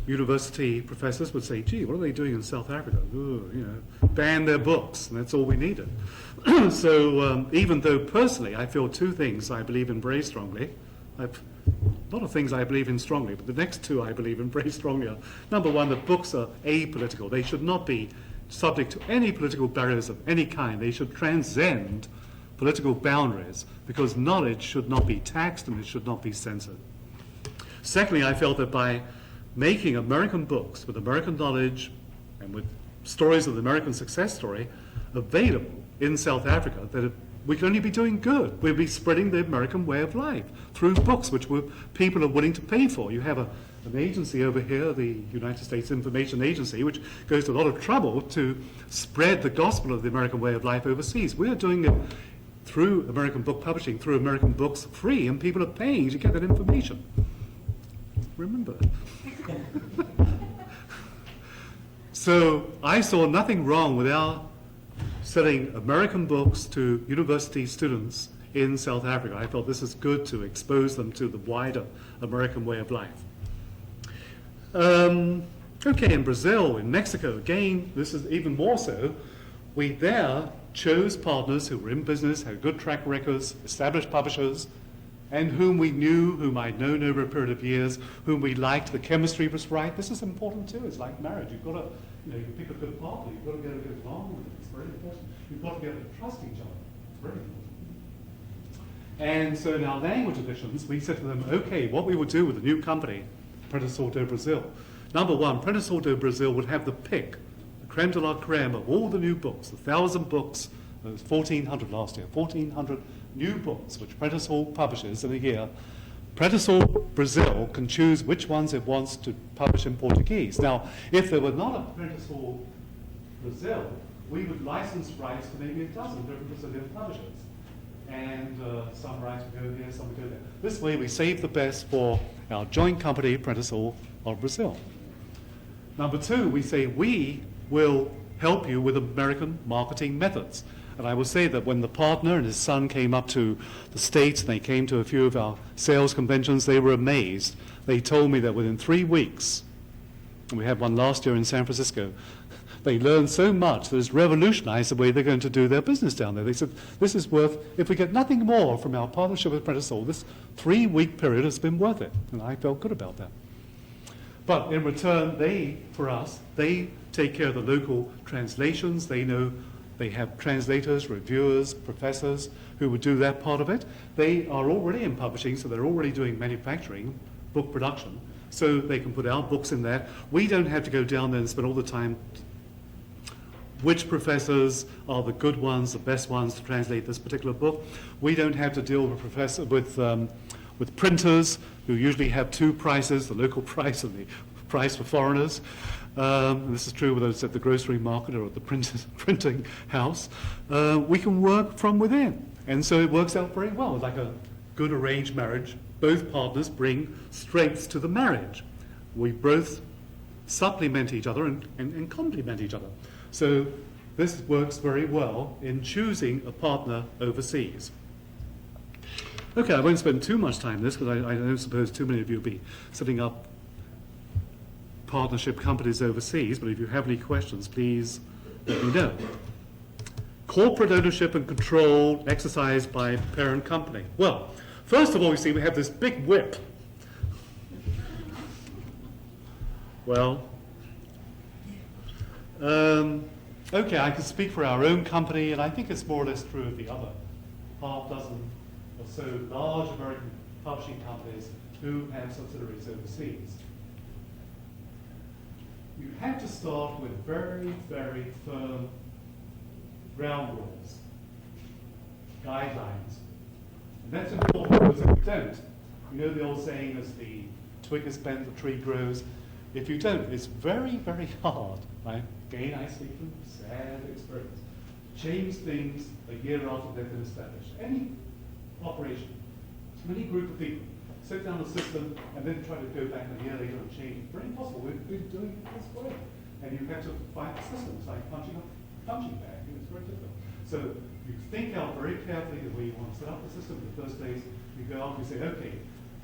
Speaker 2: university professors would say, gee, what are they doing in South Africa? Ooh, you know, ban their books, and that's all we needed. So even though personally I feel two things I believe in very strongly, a lot of things I believe in strongly, but the next two I believe in very strongly are, number one, that books are apolitical. They should not be subject to any political barriers of any kind. They should transcend political boundaries, because knowledge should not be taxed and it should not be censored. Secondly, I felt that by making American books with American knowledge and with stories of the American success story available in South Africa, that we can only be doing good. We'll be spreading the American way of life through books which people are willing to pay for. You have an agency over here, the United States Information Agency, which goes to a lot of trouble to spread the gospel of the American way of life overseas. We're doing it through American book publishing, through American books, free, and people are paying to get that information. Remember. So I saw nothing wrong with our selling American books to university students in South Africa. I felt this is good to expose them to the wider American way of life. Okay, in Brazil, in Mexico, again, this is even more so. We there chose partners who were in business, had good track records, established publishers, and whom we knew, whom I'd known over a period of years, whom we liked. The chemistry was right. This is important too. It's like marriage. You've got to, you pick a good partner. You've got to be able to get along with them. It's very important. You've got to be able to trust each other. It's very important. And so in our language editions, we said to them, okay, what we would do with the new company, Prentice-Hall do Brasil. Number one, Prentice-Hall do Brasil would have the pick, the creme de la creme of all the new books, 1,000 books. There was 1,400 last year, 1,400 new books which Prentice-Hall publishes in a year. Prentice-Hall Brazil can choose which ones it wants to publish in Portuguese. Now, if there were not a Prentice-Hall Brazil, we would license rights to maybe a dozen different Brazilian publishers. And some rights would go here, some would go there. This way we save the best for our joint company, Prentice-Hall of Brazil. Number two, we say we will help you with American marketing methods. And I will say that when the partner and his son came up to the States and they came to a few of our sales conventions, they were amazed. They told me that within 3 weeks, and we had one last year in San Francisco, they learned so much that it's revolutionized the way they're going to do their business down there. They said, this is worth, if we get nothing more from our partnership with Prentice-Hall, this 3-week period has been worth it. And I felt good about that. But in return, they take care of the local translations. They know they have translators, reviewers, professors who would do that part of it. They are already in publishing, so they're already doing manufacturing, book production, so they can put our books in there. We don't have to go down there and spend all the time which professors are the good ones, the best ones to translate this particular book. We don't have to deal with printers who usually have two prices, the local price and the price for foreigners. This is true whether it's at the grocery market or at the printing house. We can work from within. And so it works out very well. It's like a good arranged marriage. Both partners bring strengths to the marriage. We both supplement each other and complement each other. So this works very well in choosing a partner overseas. Okay, I won't spend too much time on this because I don't suppose too many of you will be setting up partnership companies overseas, but if you have any questions, please let me know. Corporate ownership and control exercised by parent company. Well, first of all, you see, we have this big whip. Well, okay, I can speak for our own company, and I think it's more or less true of the other half dozen or so large American publishing companies who have subsidiaries overseas. You have to start with very, very firm ground rules, guidelines. And that's important because if you don't, you know the old saying, as the twig is bent, the tree grows. If you don't, it's very, very hard, right? Again, I speak from sad experience. Change things a year after they've been established. Any operation, any group of people, set down a system and then try to go back a year later and change it. Very impossible. We've been doing it this way. And you have to find systems like punching bag. It's very difficult. So you think out very carefully the way you want to set up the system in the first place. You go out and you say, okay,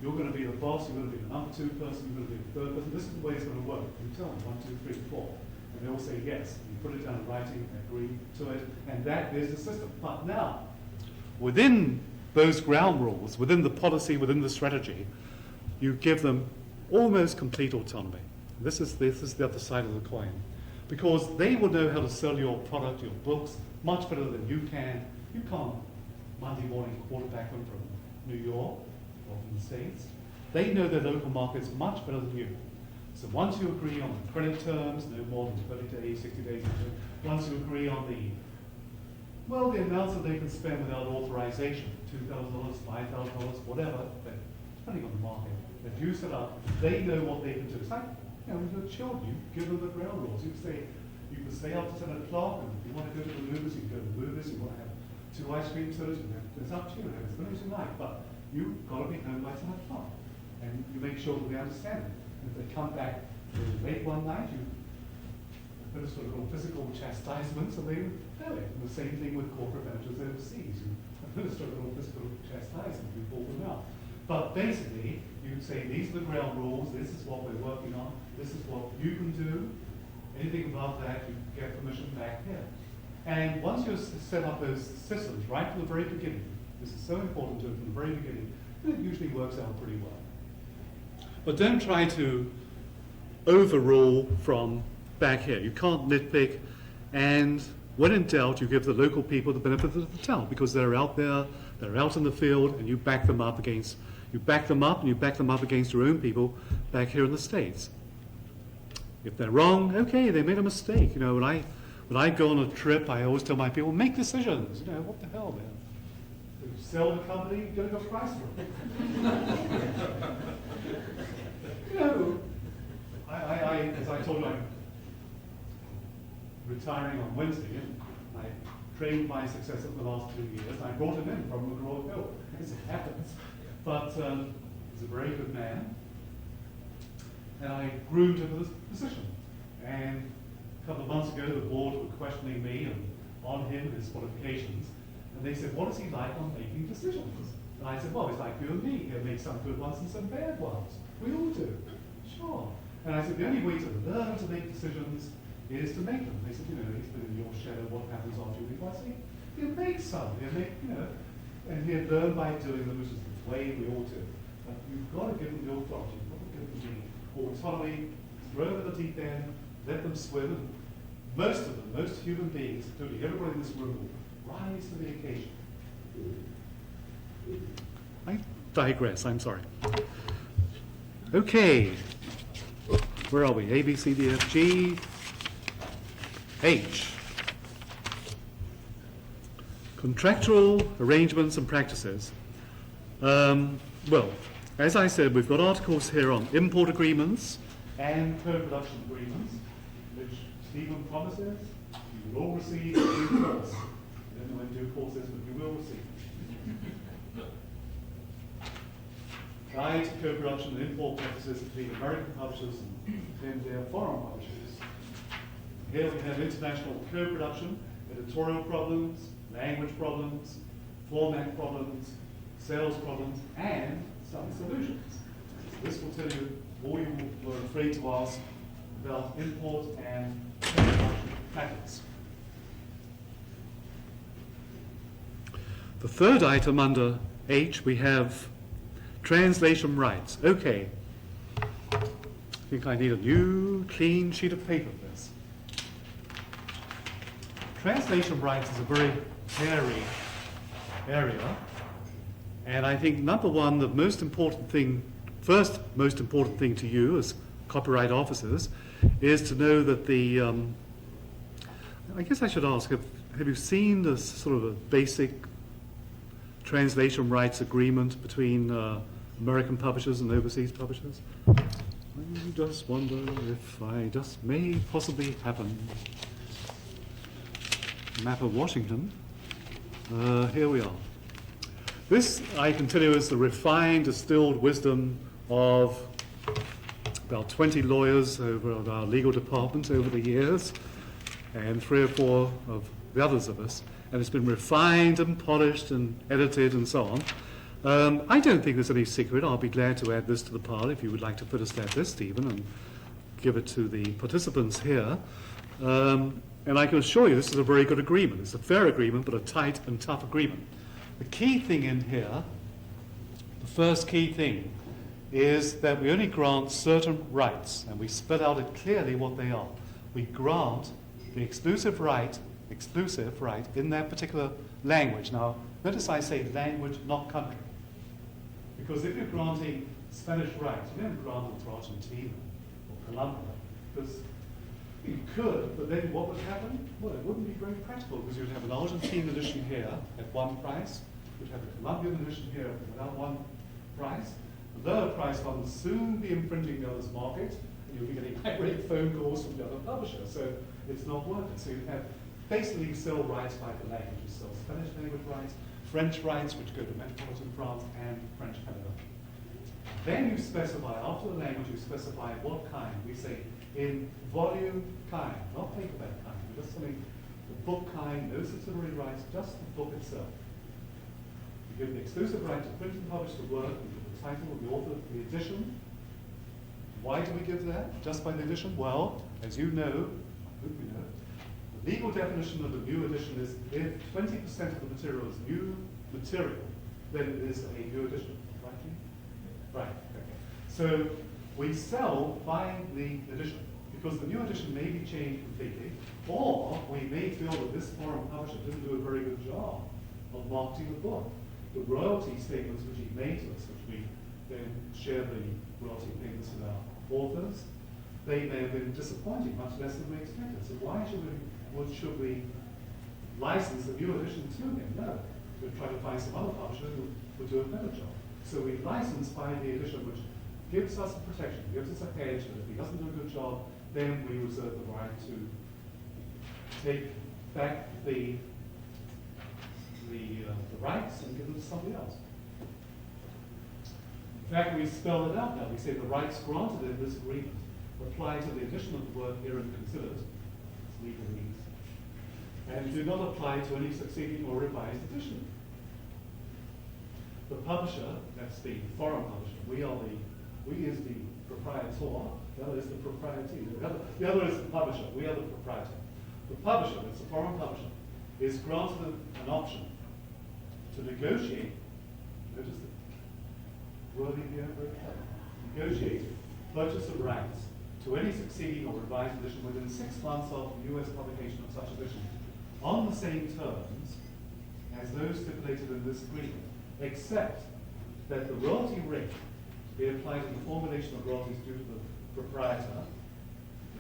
Speaker 2: You're going to be the boss, you're going to be the number 2 person, you're going to be the 3rd person. This is the way it's going to work. You tell them 1, 2, 3, 4. And they all say yes. You put it down in writing, they agree to it, and that is the system. But now, within those ground rules, within the policy, within the strategy, you give them almost complete autonomy. This is the other side of the coin. Because they will know how to sell your product, your books, much better than you can. You can't Monday morning quarterback them from New York or from the States. They know their local markets much better than you. So once you agree on the credit terms, no more than 30 days, 60 days, once you agree on the amounts that they can spend without authorization, $2,000, $5,000, whatever, depending on the market, if you set up, they know what they can do. It's like, with your children, you give them the ground rules. You can stay up to 7 o'clock, and if you want to go to the movies, you can go to the movies. You want to have 2 ice cream sodas, it's up to you. It's going to like, but you've got to be home by 7 o'clock, and you make sure that they understand it. And if they come back late one night, you administer a little physical chastisement, so they know it. And the same thing with corporate managers overseas. You administer a little physical chastisement, you pull them out. But basically, you say, these are the ground rules, this is what we're working on, this is what you can do. Anything above that, you get permission back here. And once you set up those systems right from the very beginning, this is so important to it from the very beginning, it usually works out pretty well. But don't try to overrule from back here. You can't nitpick, and when in doubt, you give the local people the benefit of the doubt because they're out there, they're out in the field, and you back them up against your own people back here in the States. If they're wrong, okay, they made a mistake. When I go on a trip, I always tell my people, make decisions. What the hell, man? If you sell the company, you gotta go Chrysler. As I told you, I'm retiring on Wednesday, and I trained my successor for the last 2 years. I brought him in from McGraw-Hill, as it happens. But he's a very good man, and I groomed him for this position. And a couple of months ago, the board were questioning me and on him and his qualifications, and they said, what is he like on making decisions? And I said, well, he's like you and me. He'll make some good ones and some bad ones. We all do. Sure. And I said, the only way to learn to make decisions is to make them. They said, he's been in your shadow, what happens after you leave? I said, he'll make some. He'll make, and he'll learn by doing them, which is the way we all do. But you've got to give them the authority. You've got to give them the autonomy, throw them in the deep end, let them swim. And most of them, most human beings, including everybody in this room, will rise to the occasion. I digress, I'm sorry. Okay, where are we? A, B, C, D, F, G, H. Contractual arrangements and practices. Well, as I said, we've got articles here on import agreements and co-production agreements, which Stephen promises you will all receive in due course. I don't know when due course is, but you will receive. Guide to co-production and import practices between American publishers and their foreign publishers. Here we have international co-production, editorial problems, language problems, format problems, sales problems, and some solutions. So this will tell you all you were afraid to ask about import and co-production patterns. The third item under H, we have translation rights. Okay. I think I need a new clean sheet of paper for this. Translation rights is a very hairy area, and I think number one, the first most important thing to you as copyright officers is to know that I guess I should ask, have you seen this sort of a basic translation rights agreement between American publishers and overseas publishers? I just wonder if I just may possibly happen. Map of Washington. Here we are. This, I can tell you, is the refined, distilled wisdom of about 20 lawyers over our legal department over the years, and 3 or 4 of the others of us. And it's been refined and polished and edited and so on. I don't think there's any secret. I'll be glad to add this to the pile if you would like to put us at this, Stephen, and give it to the participants here. And I can assure you this is a very good agreement. It's a fair agreement, but a tight and tough agreement. The key thing in here, the first key thing, is that we only grant certain rights, and we spell out it clearly what they are. We grant the exclusive right in that particular language. Now, notice I say language, not country. Because if you're granting Spanish rights, you don't grant them to Argentina or Colombia, because you could, but then what would happen? Well, it wouldn't be very practical, because you'd have an Argentine edition here at one price, you'd have a Colombian edition here at another one price. The lower price one will soon be infringing the other's market, and you'll be getting high-rate phone calls from the other publisher, so it's not worth it. So you have basically you sell rights by the language. You sell Spanish language rights, French rights, which go to metropolitan France, and French Canada. Then you specify, after the language, you specify what kind. We say in volume kind, not paperback kind. Just something, the book kind, no subsidiary rights, just the book itself. You give the exclusive right to print and publish the work, you give the title of the author, the edition. Why do we give that? Just by the edition? Well, as you know, I hope you know, the legal definition of a new edition is if 20% of the material is new material, then it is a new edition. Right? Right. Okay. So we sell by the edition, because the new edition may be changed completely, or we may feel that this foreign publisher didn't do a very good job of marketing the book. The royalty statements which he made to us, which we then share the royalty payments with our authors, they may have been disappointing, much less than we expected. So why should we license the new edition to him? No. We'll try to find some other publisher who will do a better job. So we license by the edition, which gives us a protection, gives us a hedge that if he doesn't do a good job, then we reserve the right to take back the rights and give them to somebody else. In fact, we spell it out now. We say the rights granted in this agreement apply to the edition of the work herein considered, it's legalese, and do not apply to any succeeding or revised edition. The publisher, that's the foreign publisher, we is the proprietor, the other is the proprietee. The other is the publisher, we are the proprietor. The publisher, that's the foreign publisher, is granted an option to negotiate, notice the wording here, very clever, negotiate purchase of rights to any succeeding or revised edition within 6 months of the US publication of such edition on the same terms as those stipulated in this agreement, except that the royalty rate to be applied in the formulation of royalties due to the proprietor,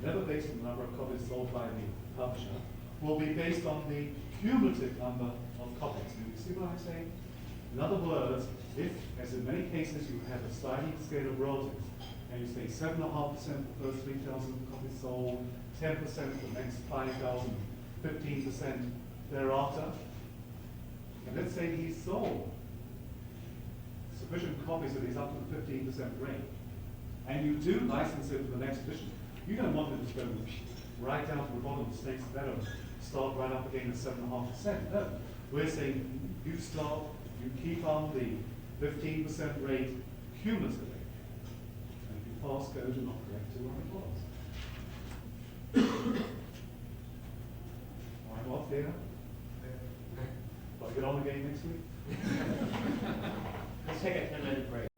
Speaker 2: never based on the number of copies sold by the publisher, will be based on the cumulative number of copies. Do you see what I'm saying? In other words, if, as in many cases, you have a sliding scale of royalties, and you say 7.5% for the first 3,000 copies sold, 10% for the next 5,000, 15% thereafter, and let's say he's sold sufficient copies that he's up to the 15% rate, and you do license it for the next edition, you don't want him to go right down to the bottom of the snake's meadow and start right up again at 7.5%. No, we're saying you keep on the 15% rate cumulatively. And if you pass go to not correct to what it was. All right, what's there? Got to get on again next week?
Speaker 1: Let's take a 10-minute break.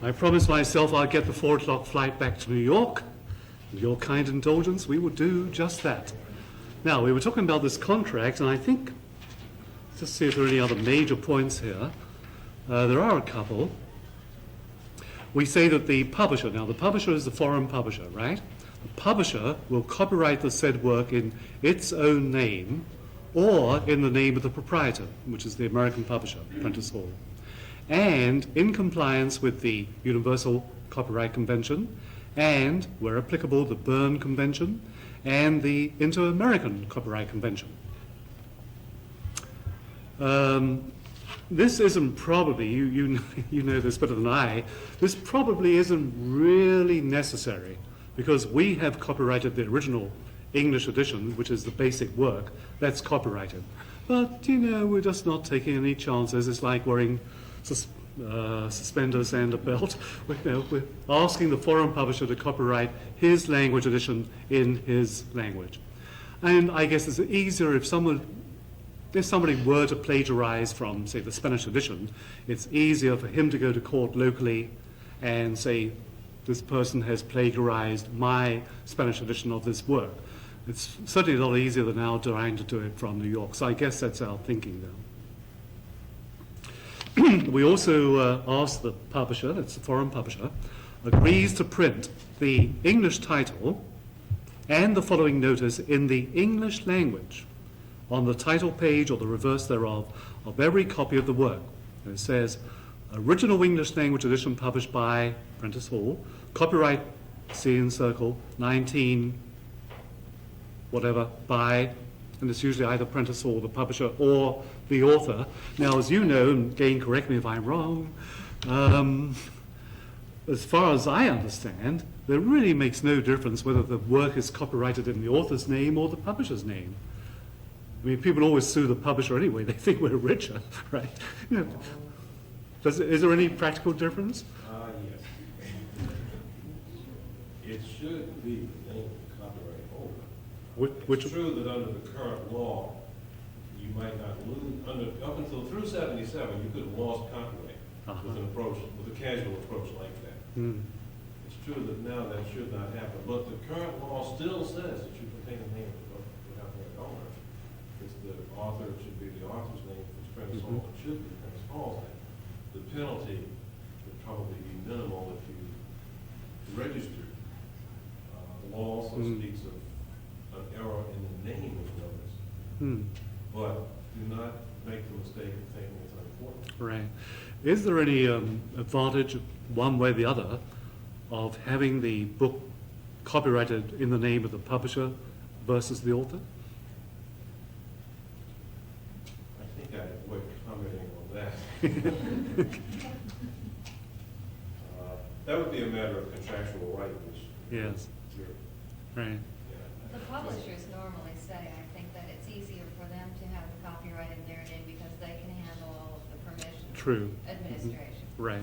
Speaker 2: I promised myself I'd get the 4 o'clock flight back to New York. With your kind indulgence, we would do just that. Now, we were talking about this contract, and I think, just see if there are any other major points here. There are a couple. We say that the publisher, now the publisher is the foreign publisher, right? The publisher will copyright the said work in its own name or in the name of the proprietor, which is the American publisher, Prentice Hall, and in compliance with the Universal Copyright Convention and, where applicable, the Berne Convention and the Inter-American Copyright Convention. This isn't probably, you know this better than I, this probably isn't really necessary because we have copyrighted the original English edition, which is the basic work, that's copyrighted. But, you know, we're just not taking any chances. It's like wearing suspenders and a belt. We're asking the foreign publisher to copyright his language edition in his language. And I guess it's easier if somebody were to plagiarize from, say, the Spanish edition, it's easier for him to go to court locally and say, this person has plagiarized my Spanish edition of this work. It's certainly a lot easier than now trying to do it from New York. So I guess that's our thinking now. We also ask the publisher, that's the foreign publisher, agrees to print the English title and the following notice in the English language on the title page or the reverse thereof of every copy of the work. And it says, original English language edition published by Prentice Hall, copyright C in circle, 19, whatever, by, and it's usually either Prentice Hall, the publisher, or the author. Now, as you know, and again, correct me if I'm wrong, as far as I understand, there really makes no difference whether the work is copyrighted in the author's name or the publisher's name. I mean, people always sue the publisher anyway. They think we're richer, right? You know, is there any practical difference?
Speaker 3: Yes. It should be the name of the copyright holder.
Speaker 2: Which,
Speaker 3: It's true that under the current law, you might not lose, up until through 77, you could have lost copyright with an approach, with a casual approach like that. It's true that now that should not happen, but the current law still says it should contain the name of the copyright owner. It's the author, it should be the author's name, if it's Prentice Hall, it should be Prentice Hall's name. The penalty would probably be minimal if you registered. The law also speaks of an error in the name of the notice. But do not make the mistake of thinking it's unimportant.
Speaker 2: right. Is there any advantage, one way or the other, of having the book copyrighted in the name of the publisher versus the author?
Speaker 3: I think I avoid commenting on that. That would be a matter of contractual right, which
Speaker 2: Yes.
Speaker 3: you're,
Speaker 2: Right.
Speaker 3: yeah.
Speaker 6: The publishers normally say, I think, that it's easier for them to have the copyright in their name because they can handle all of the permission.
Speaker 2: True.
Speaker 6: Administration.
Speaker 2: Right.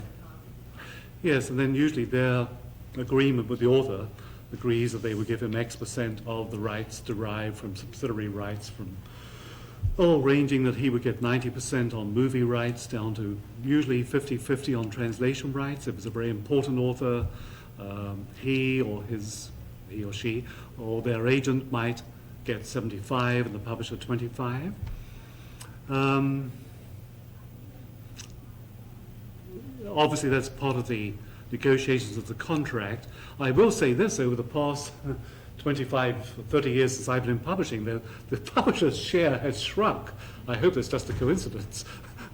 Speaker 2: Yes, and then usually their agreement with the author agrees that they will give him X% of the rights derived from subsidiary rights from, ranging that he would get 90% on movie rights down to usually 50-50 on translation rights. If it's a very important author, he or she or their agent might get 75 and the publisher 25. Obviously, that's part of the negotiations of the contract. I will say this, over the past 25 or 30 years since I've been in publishing, the publisher's share has shrunk. I hope it's just a coincidence.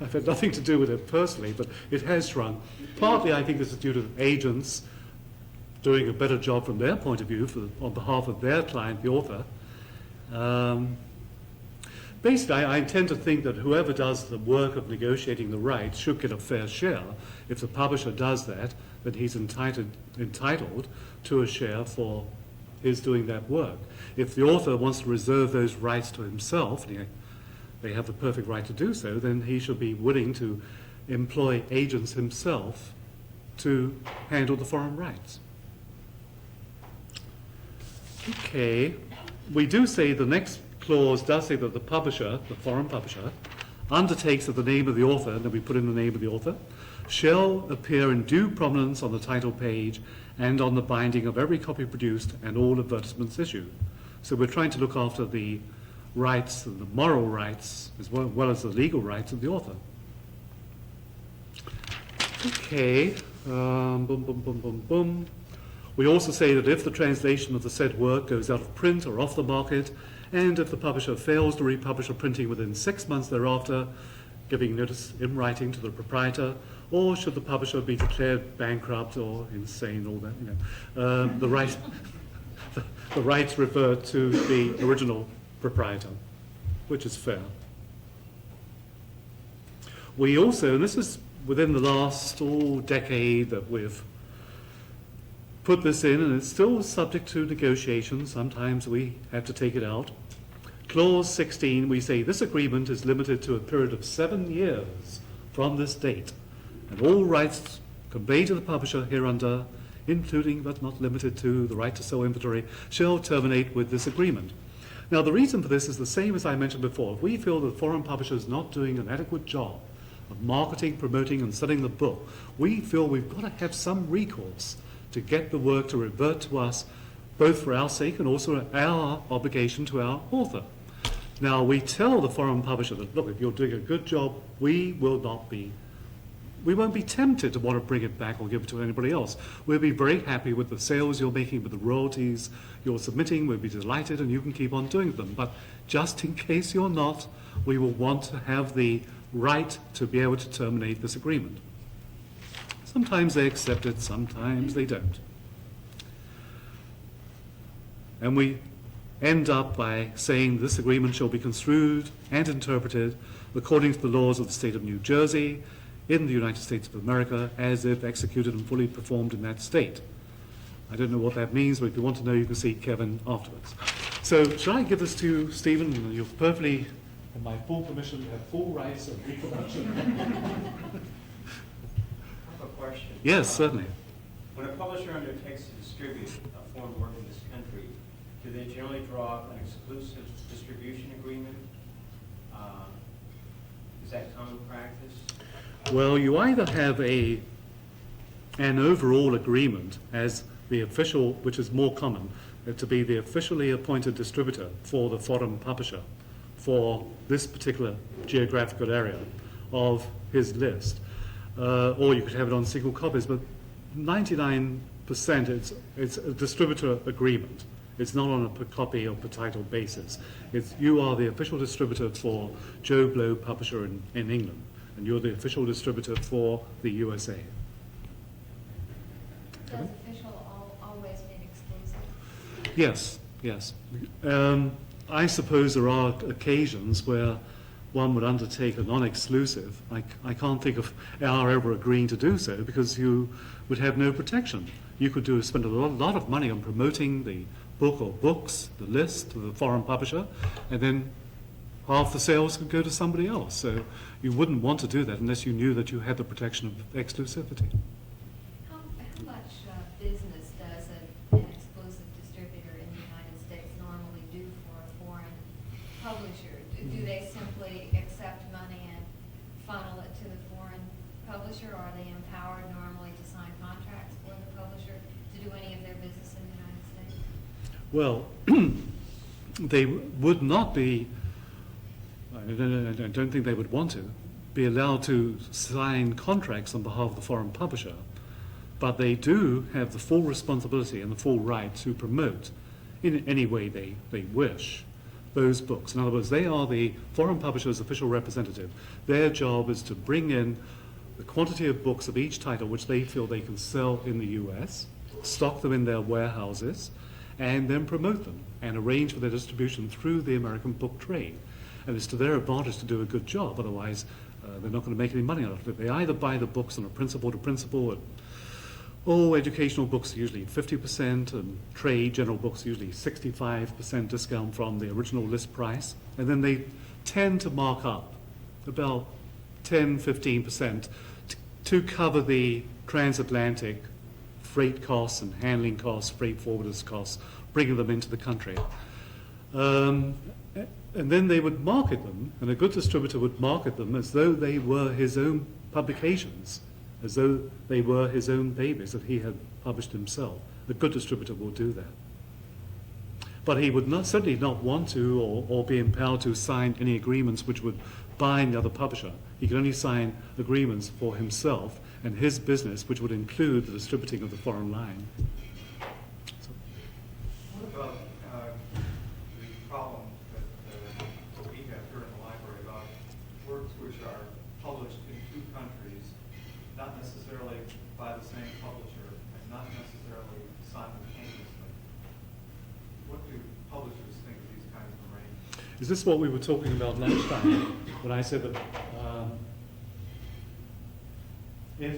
Speaker 2: I've had nothing to do with it personally, but it has shrunk. Partly, I think this is due to agents doing a better job from their point of view on behalf of their client, the author. Basically, I tend to think that whoever does the work of negotiating the rights should get a fair share. If the publisher does that, then he's entitled to a share for his doing that work. If the author wants to reserve those rights to himself, and they have the perfect right to do so, then he should be willing to employ agents himself to handle the foreign rights. Okay, we do say the next clause does say that the publisher, the foreign publisher, undertakes that the name of the author, and then we put in the name of the author, shall appear in due prominence on the title page and on the binding of every copy produced and all advertisements issued. So we're trying to look after the rights and the moral rights as well as the legal rights of the author. Okay, boom, boom, boom, boom, boom. We also say that if the translation of the said work goes out of print or off the market, and if the publisher fails to republish a printing within 6 months thereafter, giving notice in writing to the proprietor, or should the publisher be declared bankrupt or insane, all that, the rights revert to the original proprietor, which is fair. We also, and this is within the last decade that we've put this in, and it's still subject to negotiation. Sometimes we have to take it out. Clause 16, we say this agreement is limited to a period of 7 years from this date, and all rights conveyed to the publisher hereunder, including but not limited to the right to sell inventory, shall terminate with this agreement. Now, the reason for this is the same as I mentioned before. If we feel that the foreign publisher is not doing an adequate job of marketing, promoting, and selling the book, we feel we've got to have some recourse to get the work to revert to us, both for our sake and also our obligation to our author. Now, we tell the foreign publisher that, look, if you're doing a good job, we won't be tempted to want to bring it back or give it to anybody else. We'll be very happy with the sales you're making, with the royalties you're submitting. We'll be delighted, and you can keep on doing them. But just in case you're not, we will want to have the right to be able to terminate this agreement. Sometimes they accept it, sometimes they don't. And we end up by saying this agreement shall be construed and interpreted according to the laws of the state of New Jersey in the United States of America, as if executed and fully performed in that state. I don't know what that means, but if you want to know, you can see Kevin afterwards. So, shall I give this to you, Stephen? You're perfectly, in my full permission, you have full rights of reproduction.
Speaker 1: I have a question.
Speaker 2: Yes, certainly.
Speaker 1: When a publisher undertakes to distribute a foreign work in this country, do they generally draw up an exclusive distribution agreement? Is that common practice?
Speaker 2: Well, you either have an overall agreement as the official, which is more common, to be the officially appointed distributor for the foreign publisher for this particular geographical area of his list. Or you could have it on single copies, but 99% it's a distributor agreement. It's not on a per copy or per title basis. You are the official distributor for Joe Blow Publisher in England, and you're the official distributor for the USA.
Speaker 6: Does official always mean exclusive?
Speaker 2: Yes, yes. I suppose there are occasions where one would undertake a non-exclusive. I can't think of our ever agreeing to do so, because you would have no protection. You could spend a lot of money on promoting the book or books, the list to the foreign publisher, and then half the sales could go to somebody else. So you wouldn't want to do that unless you knew that you had the protection of exclusivity.
Speaker 6: How much business does an exclusive distributor in the United States normally do for a foreign publisher? Do they simply accept money and funnel it to the foreign publisher, or are they empowered normally to sign contracts for the publisher to do any of their business in the United States?
Speaker 2: Well, they would not be, I don't think they would want to, be allowed to sign contracts on behalf of the foreign publisher, but they do have the full responsibility and the full right to promote in any way they wish those books. In other words, they are the foreign publisher's official representative. Their job is to bring in the quantity of books of each title which they feel they can sell in the US, stock them in their warehouses, and then promote them and arrange for their distribution through the American book trade. And it's to their advantage to do a good job, otherwise they're not going to make any money out of it. They either buy the books on a principal-to-principal, and educational books are usually 50%, and trade, general books are usually 65% discount from the original list price, and then they tend to mark up about 10-15% to cover the transatlantic freight costs and handling costs, freight forwarders costs, bringing them into the country. And then they would market them, and a good distributor would market them as though they were his own publications, as though they were his own babies that he had published himself. A good distributor will do that. But he would certainly not want to or be empowered to sign any agreements which would bind the other publisher. He could only sign agreements for himself and his business, which would include the distributing of the foreign line.
Speaker 5: What about the problem that we have here in the library about works which are published in two countries, not necessarily by the same publisher and not necessarily simultaneously? What do publishers think of these kinds of arrangements?
Speaker 2: Is this what we were talking about last time when I said that let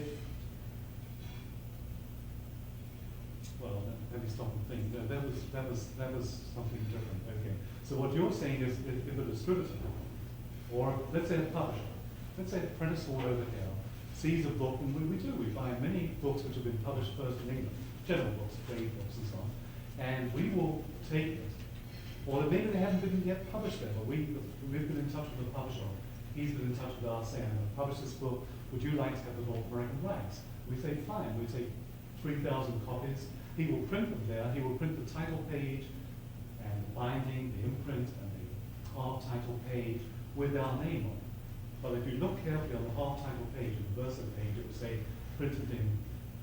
Speaker 2: me stop and think. No, that was something different. Okay. So what you're saying is if a distributor, or let's say a publisher, let's say Prentice Hall over here, sees a book, and we do. We find many books which have been published first in England, general books, trade books and so on, and we will take it. Or maybe they haven't been yet published there, but we've been in touch with the publisher. He's been in touch with us saying, publish this book, would you like to have the North American rights? We say, fine, we take 3,000 copies. He will print them there. He will print the title page and the binding, the imprint, and the half title page with our name on it. But if you look carefully on the half title page and the verso page, it will say printed in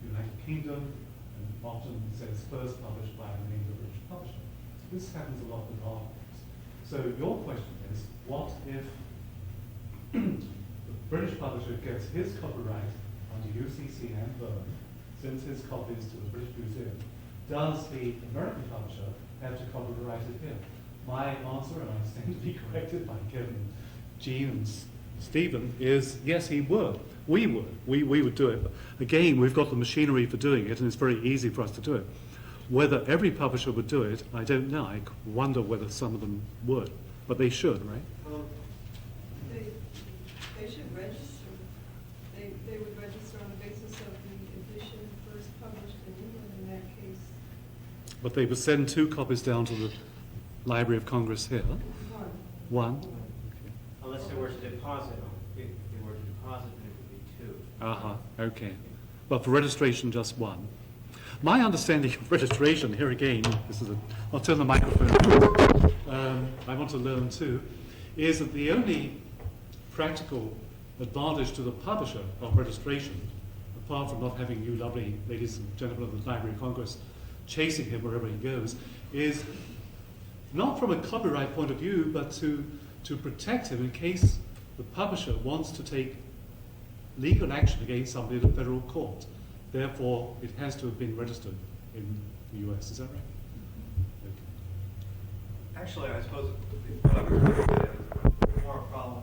Speaker 2: the United Kingdom, and often it says first published by the name of the British publisher. This happens a lot with our books. So your question is, what if the British publisher gets his copyright under UCC and Berne, sends his copies to the British Museum? Does the American publisher have to copyright it here? My answer, and I stand to be corrected by Kevin, Jean, and Stephen, is yes, he would. We would. We would do it. But again, we've got the machinery for doing it, and it's very easy for us to do it. Whether every publisher would do it, I don't know. I wonder whether some of them would. But they should, right?
Speaker 7: Well, they should register. They would register on the basis of the edition first published in England in that case.
Speaker 2: But they would send 2 copies down to the Library of Congress here.
Speaker 7: One.
Speaker 2: 1. Okay.
Speaker 1: Unless they were to deposit them. If they were to deposit, then it would be 2.
Speaker 2: Uh-huh, okay. But for registration, just 1. My understanding of registration, here again, I'll turn the microphone on. I want to learn too, is that the only practical advantage to the publisher of registration, apart from not having you lovely ladies and gentlemen of the Library of Congress chasing him wherever he goes, is not from a copyright point of view, but to protect him in case the publisher wants to take legal action against somebody in a federal court. Therefore, it has to have been registered in the US. Is that right? Okay.
Speaker 5: Actually, I suppose what I would look at is more a problem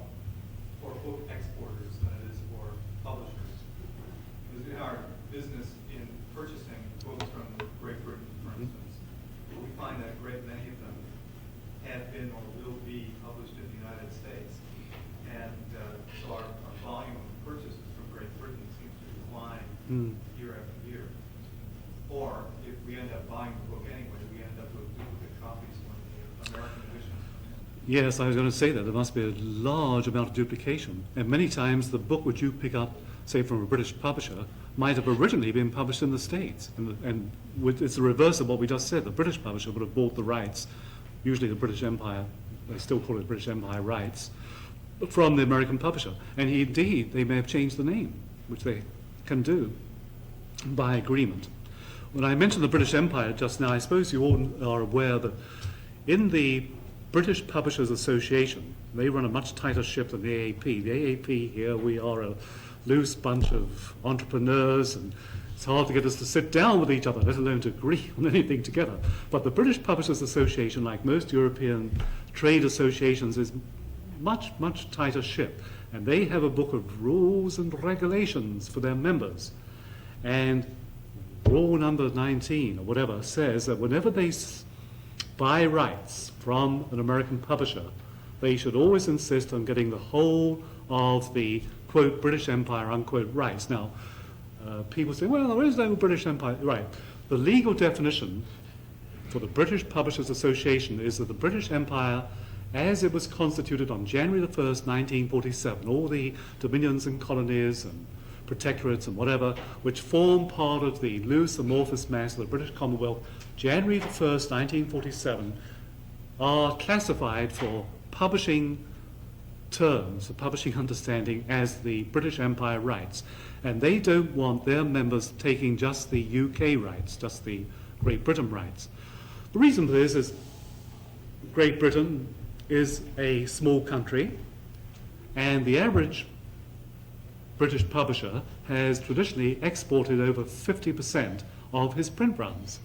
Speaker 5: for book exporters than it is for publishers. Because in our business in purchasing books from Great Britain, for instance, we find that a great many of them have been or will be published in the United States. And so our volume of purchases from Great Britain seems to decline year after year. Or if we end up buying the book anyway, we end up with duplicate copies when the American edition comes in.
Speaker 2: Yes, I was going to say that. There must be a large amount of duplication. And many times the book which you pick up, say from a British publisher, might have originally been published in the States. And it's the reverse of what we just said. The British publisher would have bought the rights, usually the British Empire, they still call it British Empire rights, from the American publisher. And indeed, they may have changed the name, which they can do by agreement. When I mentioned the British Empire just now, I suppose you all are aware that in the British Publishers Association, they run a much tighter ship than the AAP. The AAP here, we are a loose bunch of entrepreneurs, and it's hard to get us to sit down with each other, let alone to agree on anything together. But the British Publishers Association, like most European trade associations, is much, much tighter ship. And they have a book of rules and regulations for their members. And rule number 19 or whatever says that whenever they buy rights from an American publisher, they should always insist on getting the whole of the, quote, British Empire, unquote, rights. Now, people say, well, there is no British Empire. Right. The legal definition for the British Publishers Association is that the British Empire, as it was constituted on January the 1st, 1947, all the dominions and colonies and protectorates and whatever, which form part of the loose amorphous mass of the British Commonwealth, January the 1st, 1947, are classified for publishing terms, the publishing understanding, as the British Empire rights. And they don't want their members taking just the UK rights, just the Great Britain rights. The reason for this is Great Britain is a small country, and the average British publisher has traditionally exported over 50% of his print runs,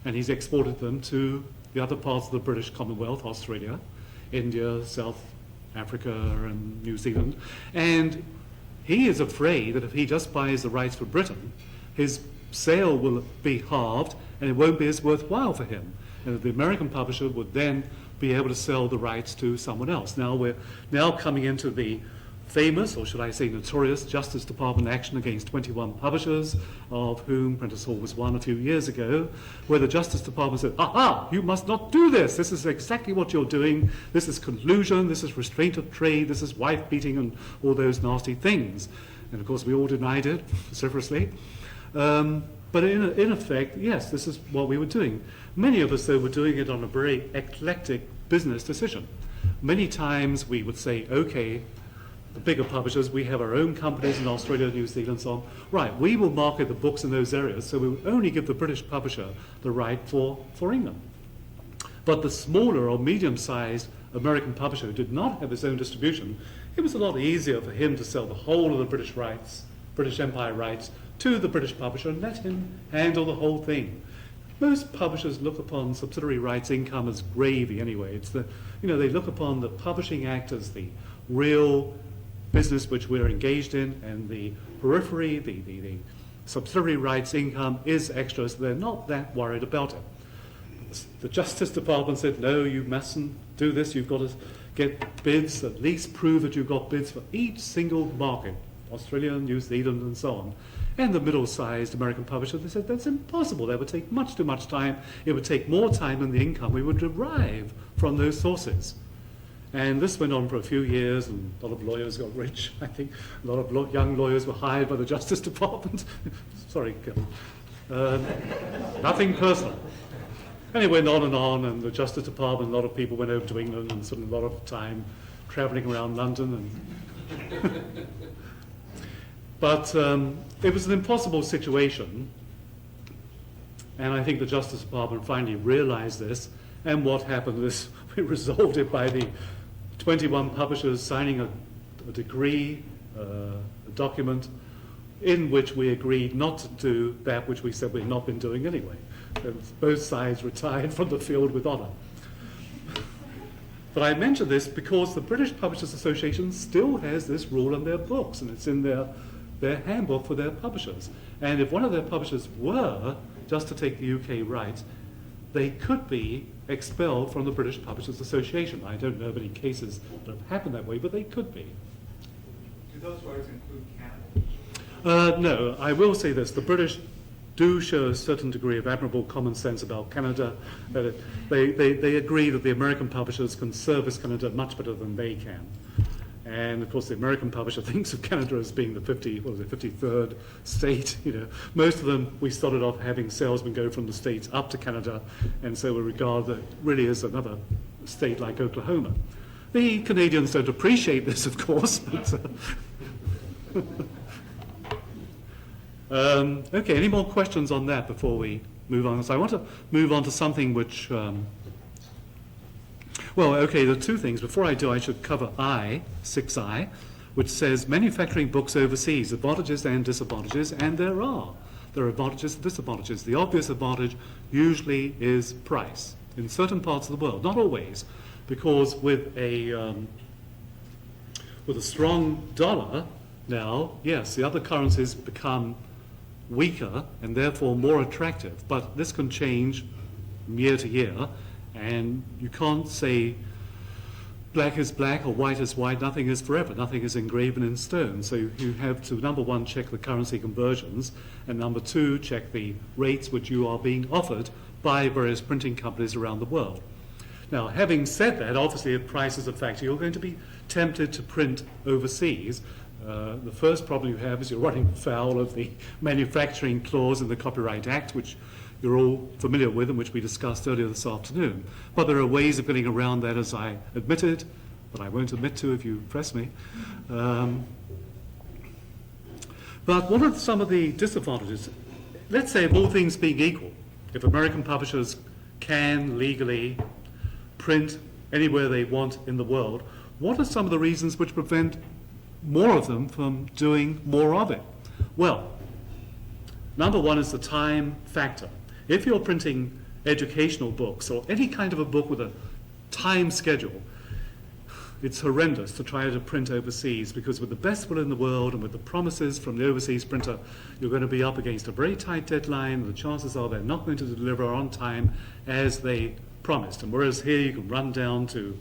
Speaker 2: and he's exported them to the other parts of the British Commonwealth, Australia, India, South Africa, and New Zealand. And he is afraid that if he just buys the rights for Britain, his sale will be halved and it won't be as worthwhile for him. And that the American publisher would then be able to sell the rights to someone else. Now we're coming into the famous, or should I say notorious, Justice Department action against 21 publishers, of whom Prentice Hall was one a few years ago, where the Justice Department said, aha, you must not do this. This is exactly what you're doing. This is collusion. This is restraint of trade. This is wife beating and all those nasty things. And of course, we all denied it vociferously. But in effect, yes, this is what we were doing. Many of us, though, were doing it on a very eclectic business decision. Many times we would say, okay, the bigger publishers, we have our own companies in Australia, New Zealand, so on. Right, we will market the books in those areas, so we will only give the British publisher the right for England. But the smaller or medium-sized American publisher who did not have his own distribution, it was a lot easier for him to sell the whole of the British rights, British Empire rights, to the British publisher and let him handle the whole thing. Most publishers look upon subsidiary rights income as gravy anyway. It's the, they look upon the Publishing Act as the real business which we're engaged in, and the periphery, the subsidiary rights income is extra, so they're not that worried about it. The Justice Department said, no, you mustn't do this. You've got to get bids, at least prove that you've got bids for each single market, Australia, New Zealand, and so on. And the middle-sized American publisher, they said, that's impossible. That would take much too much time. It would take more time than the income we would derive from those sources. And this went on for a few years, and a lot of lawyers got rich. I think a lot of young lawyers were hired by the Justice Department. Sorry, Kevin. Nothing personal. And it went on, and the Justice Department, a lot of people went over to England and spent a lot of time travelling around London. But it was an impossible situation, and I think the Justice Department finally realized this, and what happened is we resolved it by the 21 publishers signing a decree, a document, in which we agreed not to do that which we said we'd not been doing anyway. Both sides retired from the field with honour. But I mention this because the British Publishers Association still has this rule in their books, and it's in their handbook for their publishers. And if one of their publishers were just to take the UK rights, they could be expelled from the British Publishers Association. I don't know of any cases that have happened that way, but they could be.
Speaker 5: Do those rights include Canada?
Speaker 2: No, I will say this. The British do show a certain degree of admirable common sense about Canada. That they agree that the American publishers can service Canada much better than they can. And of course, the American publisher thinks of Canada as being the 53rd state. Most of them, we started off having salesmen go from the States up to Canada, and so we regard that really as another state like Oklahoma. The Canadians don't appreciate this, of course, but okay, any more questions on that before we move on? So I want to move on to something which, well, okay, there are two things. Before I do, I should cover 6I, which says manufacturing books overseas, advantages and disadvantages, and there are. There are advantages and disadvantages. The obvious advantage usually is price in certain parts of the world, not always, because with a strong dollar now, yes, the other currencies become weaker and therefore more attractive, but this can change from year to year, and you can't say black is black or white is white. Nothing is forever. Nothing is engraven in stone. So you have to, number one, check the currency conversions, and number two, check the rates which you are being offered by various printing companies around the world. Now, having said that, obviously if price is a factor, you're going to be tempted to print overseas. The first problem you have is you're running foul of the manufacturing clause in the Copyright Act, which you're all familiar with and which we discussed earlier this afternoon. But there are ways of getting around that, as I admitted, but I won't admit to if you press me. But what are some of the disadvantages? Let's say, of all things being equal, if American publishers can legally print anywhere they want in the world, what are some of the reasons which prevent more of them from doing more of it? Well, number one is the time factor. If you're printing educational books or any kind of a book with a time schedule, it's horrendous to try to print overseas, because with the best will in the world and with the promises from the overseas printer, you're going to be up against a very tight deadline, and the chances are they're not going to deliver on time as they promised. And whereas here you can run down to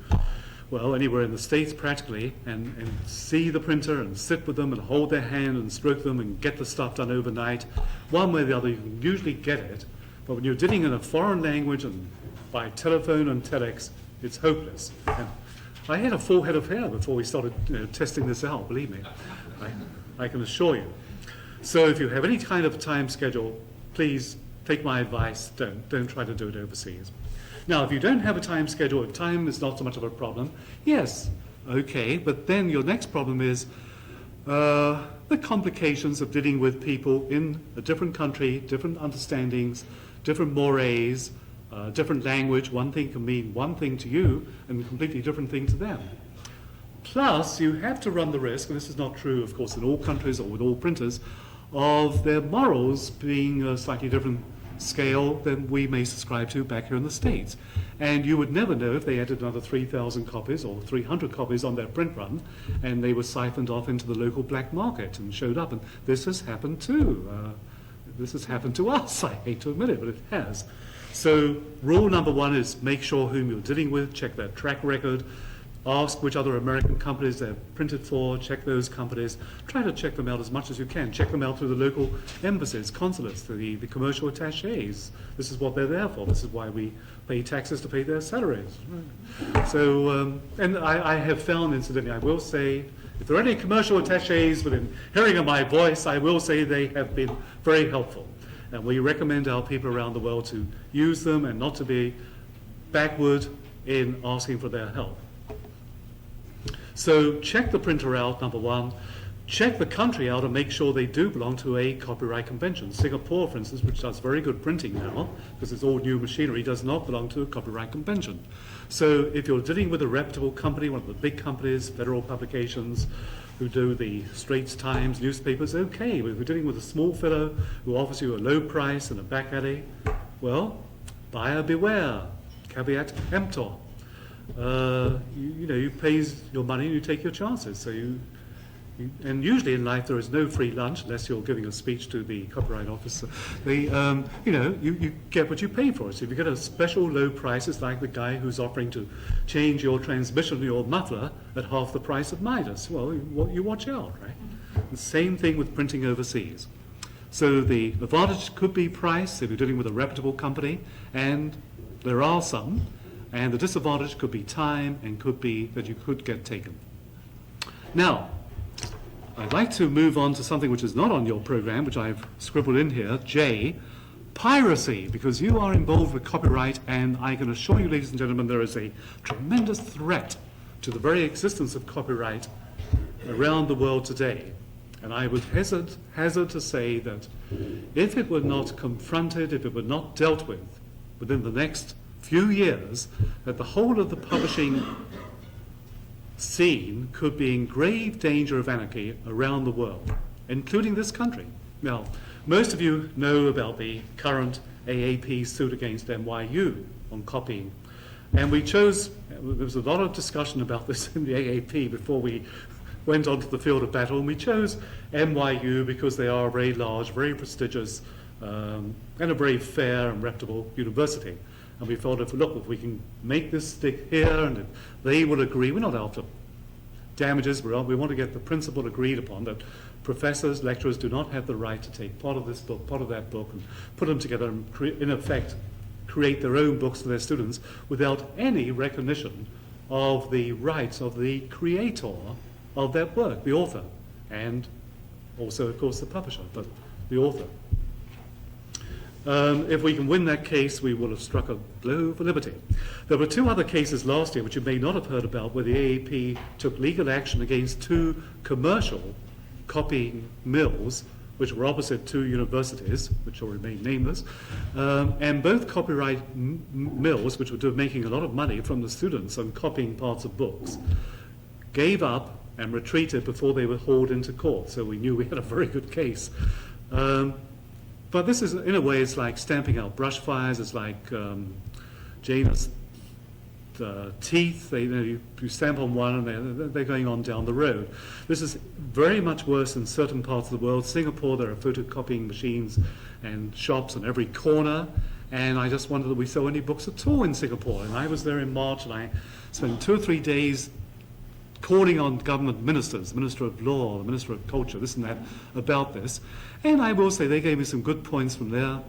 Speaker 2: well, anywhere in the States practically, and see the printer and sit with them and hold their hand and stroke them and get the stuff done overnight. One way or the other, you can usually get it. But when you're dealing in a foreign language and by telephone and telex, it's hopeless. And I had a full head of hair before we started testing this out, believe me. I can assure you. So if you have any kind of time schedule, please take my advice, don't try to do it overseas. Now, if you don't have a time schedule, if time is not so much of a problem, yes, okay, but then your next problem is the complications of dealing with people in a different country, different understandings, different mores, different language. One thing can mean one thing to you and a completely different thing to them. Plus, you have to run the risk, and this is not true, of course, in all countries or with all printers, of their morals being a slightly different scale than we may subscribe to back here in the States. And you would never know if they added another 3,000 copies or 300 copies on their print run and they were siphoned off into the local black market and showed up. And this has happened too. This has happened to us. I hate to admit it, but it has. So rule number one is make sure whom you're dealing with, check their track record, ask which other American companies they're printed for, check those companies, try to check them out as much as you can. Check them out through the local embassies, consulates, the commercial attaches. This is what they're there for. This is why we pay taxes to pay their salaries. So, and I have found, incidentally, I will say, if there are any commercial attaches within hearing of my voice, I will say they have been very helpful. And we recommend our people around the world to use them and not to be backward in asking for their help. So check the printer out, number one. Check the country out and make sure they do belong to a copyright convention. Singapore, for instance, which does very good printing now, because it's all new machinery, does not belong to a copyright convention. So if you're dealing with a reputable company, one of the big companies, federal publications, who do the Straits Times newspapers, okay. But if you're dealing with a small fellow who offers you a low price in a back alley, well, buyer beware, caveat emptor. You pay your money and you take your chances. So and usually in life there is no free lunch unless you're giving a speech to the copyright officer. You get what you pay for. So if you get a special low price, it's like the guy who's offering to change your transmission, your muffler, at half the price of Midas. Well, you watch out, right? The same thing with printing overseas. So the advantage could be price if you're dealing with a reputable company, and there are some. And the disadvantage could be time and could be that you could get taken. Now, I'd like to move on to something which is not on your program, which I've scribbled in here, J, piracy, because you are involved with copyright, and I can assure you, ladies and gentlemen, there is a tremendous threat to the very existence of copyright around the world today. And I would hazard to say that if it were not confronted, if it were not dealt with within the next few years, that the whole of the publishing scene could be in grave danger of anarchy around the world, including this country. Now, most of you know about the current AAP suit against NYU on copying. And we chose, there was a lot of discussion about this in the AAP before we went onto the field of battle, and we chose NYU because they are a very large, very prestigious, and a very fair and reputable university. And we felt, if we can make this stick here, and if they will agree, we're not after damages, we want to get the principle agreed upon that professors, lecturers do not have the right to take part of this book, part of that book, and put them together and, in effect, create their own books for their students without any recognition of the rights of the creator of that work, the author, and also, of course, the publisher, but the author. If we can win that case, we will have struck a blow for liberty. There were two other cases last year, which you may not have heard about, where the AAP took legal action against two commercial copying mills, which were opposite two universities, which will remain nameless, and both copyright mills, which were making a lot of money from the students on copying parts of books, gave up and retreated before they were hauled into court. So we knew we had a very good case. But this is, in a way, it's like stamping out brush fires. It's like Janus' teeth. You stamp on one and they're going on down the road. This is very much worse in certain parts of the world. Singapore, there are photocopying machines and shops on every corner. And I just wondered that we sell any books at all in Singapore. And I was there in March, and I spent 2 or 3 days calling on government ministers, the Minister of Law, the Minister of Culture, this and that, about this. And I will say they gave me some good points from their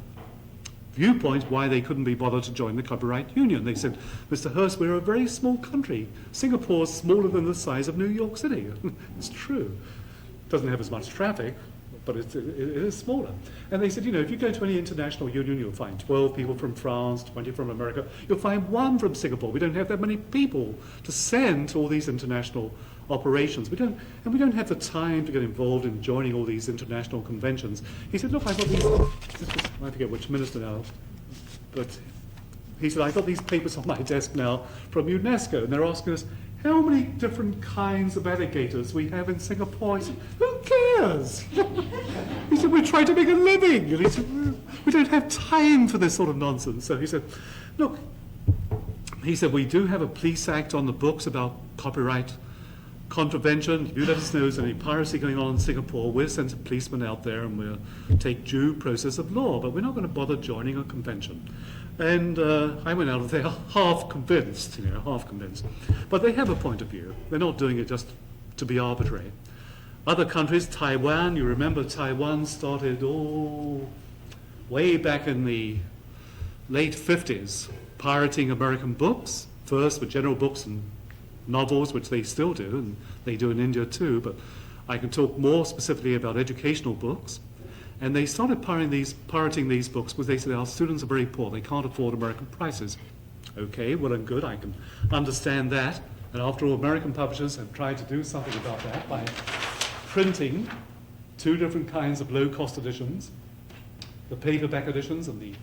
Speaker 2: viewpoint why they couldn't be bothered to join the Copyright Union. They said, Mr. Hurst, we're a very small country. Singapore's smaller than the size of New York City. It's true. Doesn't have as much traffic, but it is smaller. And they said, you know, if you go to any international union, you'll find 12 people from France, 20 from America. You'll find 1 from Singapore. We don't have that many people to send to all these international operations. We don't have the time to get involved in joining all these international conventions. He said, look, I've got these, I forget which minister now, but he said, I've got these papers on my desk now from UNESCO, and they're asking us how many different kinds of alligators we have in Singapore. I said, who cares? He said, we're trying to make a living. And he said, we don't have time for this sort of nonsense. So he said, look, he said, we do have a police act on the books about copyright contravention. If you let us know there's any piracy going on in Singapore, we'll send a policeman out there and we'll take due process of law, but we're not going to bother joining a convention. And I went out of there half convinced. But they have a point of view. They're not doing it just to be arbitrary. Other countries, Taiwan, you remember Taiwan started way back in the late 50s, pirating American books, first with general books and novels, which they still do, and they do in India too, but I can talk more specifically about educational books. And they started pirating these books because they said our students are very poor, they can't afford American prices. Okay, well and good, I can understand that. And after all, American publishers have tried to do something about that by printing 2 different kinds of low-cost editions, the paperback editions and the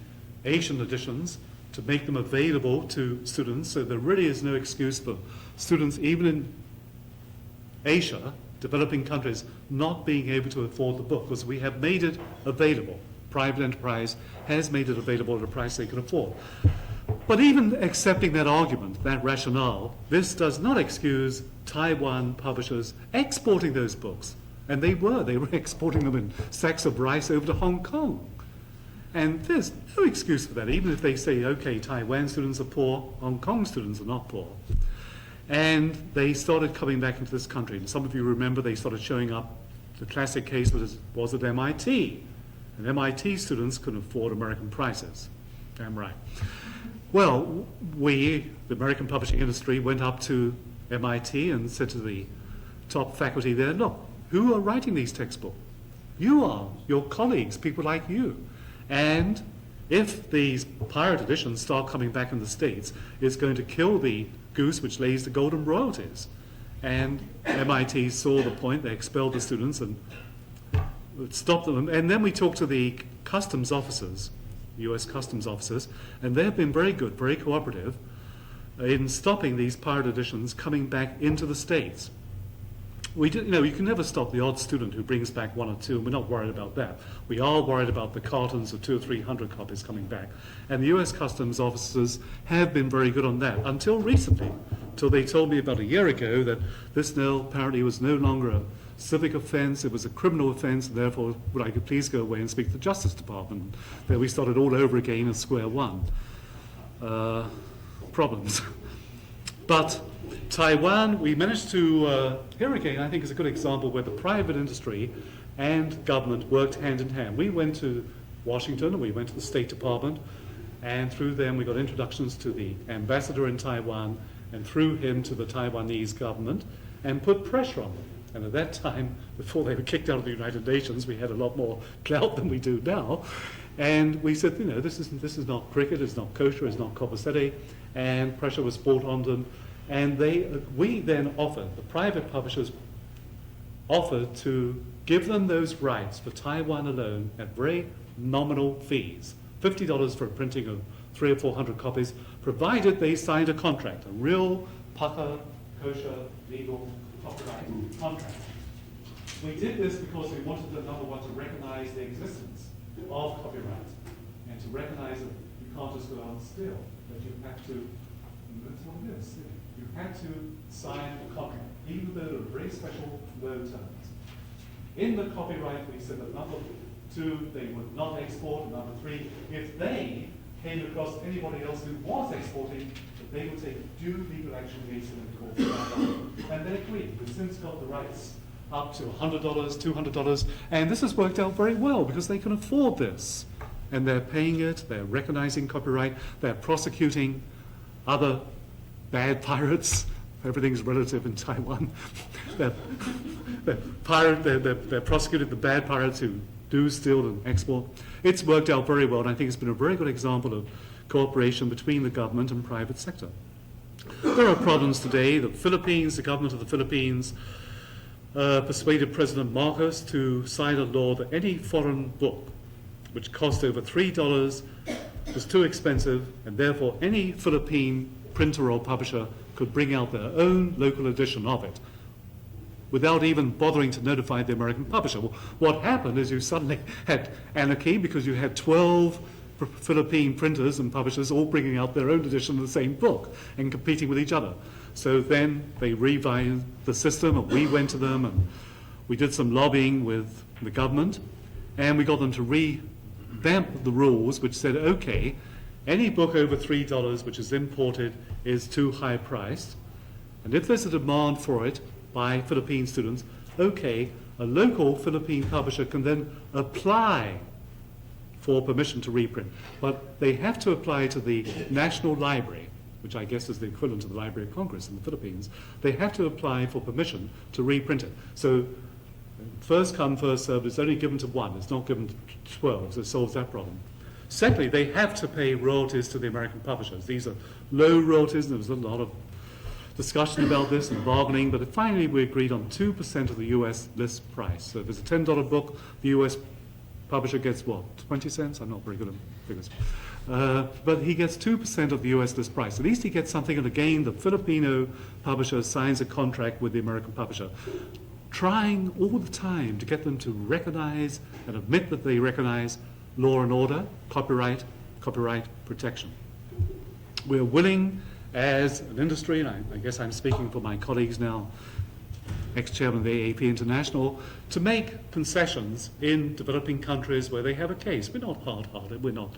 Speaker 2: Asian editions, to make them available to students. So there really is no excuse for students, even in Asia, developing countries, not being able to afford the book, because we have made it available. Private enterprise has made it available at a price they can afford. But even accepting that argument, that rationale, this does not excuse Taiwan publishers exporting those books. And they were exporting them in sacks of rice over to Hong Kong. And there's no excuse for that, even if they say, okay, Taiwan students are poor, Hong Kong students are not poor. And they started coming back into this country. And some of you remember they started showing up. The classic case was at MIT. And MIT students couldn't afford American prices. Damn right. Well, the American publishing industry, went up to MIT and said to the top faculty there, look, who are writing these textbooks? You are, your colleagues, people like you. And if these pirate editions start coming back in the States, it's going to kill the goose which lays the golden royalties. And MIT saw the point, they expelled the students and stopped them. And then we talked to the customs officers, US customs officers, and they have been very good, very cooperative in stopping these pirate editions coming back into the States. You can never stop the odd student who brings back 1 or 2, and we're not worried about that. We are worried about the cartons of 200 or 300 copies coming back. And the US customs officers have been very good on that, until recently, until they told me about a year ago that this apparently was no longer a civic offence, it was a criminal offence, and therefore would I could please go away and speak to the Justice Department. Then we started all over again at square one. Problems. But Taiwan, we managed to, here again, I think is a good example where the private industry and government worked hand in hand. We went to Washington and we went to the State Department, and through them we got introductions to the ambassador in Taiwan, and through him to the Taiwanese government, and put pressure on them. And at that time, before they were kicked out of the United Nations, we had a lot more clout than we do now. And we said, this is not cricket, it's not kosher, it's not copacetti, and pressure was brought on them. And we then offered, the private publishers offered to give them those rights for Taiwan alone at very nominal fees, $50 for a printing of 300 or 400 copies, provided they signed a contract, a real pucker, kosher, legal copyright contract. We did this because we wanted, number one, to recognize the existence of copyright and to recognize that you can't just go out and steal, that you have to, that's what it is, you had to sign a contract, even though there were very special low terms. In the copyright, we said that number 2, they would not export, and number 3, if they came across anybody else who was exporting, that they would take due legal action against them in court. And they agreed. We've since got the rights up to $100, $200, and this has worked out very well because they can afford this. And they're paying it, they're recognizing copyright, they're prosecuting other bad pirates. Everything's relative in Taiwan. they're prosecuting the bad pirates who do steal and export. It's worked out very well, and I think it's been a very good example of cooperation between the government and private sector. There are problems today. The government of the Philippines persuaded President Marcos to sign a law that any foreign book which cost over $3 was too expensive, and therefore any Philippine printer or publisher could bring out their own local edition of it without even bothering to notify the American publisher. Well, what happened is you suddenly had anarchy because you had 12 Philippine printers and publishers all bringing out their own edition of the same book and competing with each other. So then they revised the system, and we went to them and we did some lobbying with the government, and we got them to revamp the rules which said, okay, any book over $3 which is imported is too high priced, and if there's a demand for it by Philippine students, okay, a local Philippine publisher can then apply for permission to reprint. But they have to apply to the National Library, which I guess is the equivalent of the Library of Congress in the Philippines. They have to apply for permission to reprint it. So first come, first served, it's only given to one, it's not given to 12, so it solves that problem. Secondly, they have to pay royalties to the American publishers. These are low royalties, and there was a lot of discussion about this and bargaining, but finally we agreed on 2% of the US list price. So if it's a $10 book, the US publisher gets what, 20 cents? I'm not very good at figures. But he gets 2% of the US list price. At least he gets something, and again, the Filipino publisher signs a contract with the American publisher, trying all the time to get them to recognize and admit that they recognize law and order, copyright protection. We're willing as an industry, and I guess I'm speaking for my colleagues now, ex-chairman of the AAP International, to make concessions in developing countries where they have a case. We're not hard-hearted, we're not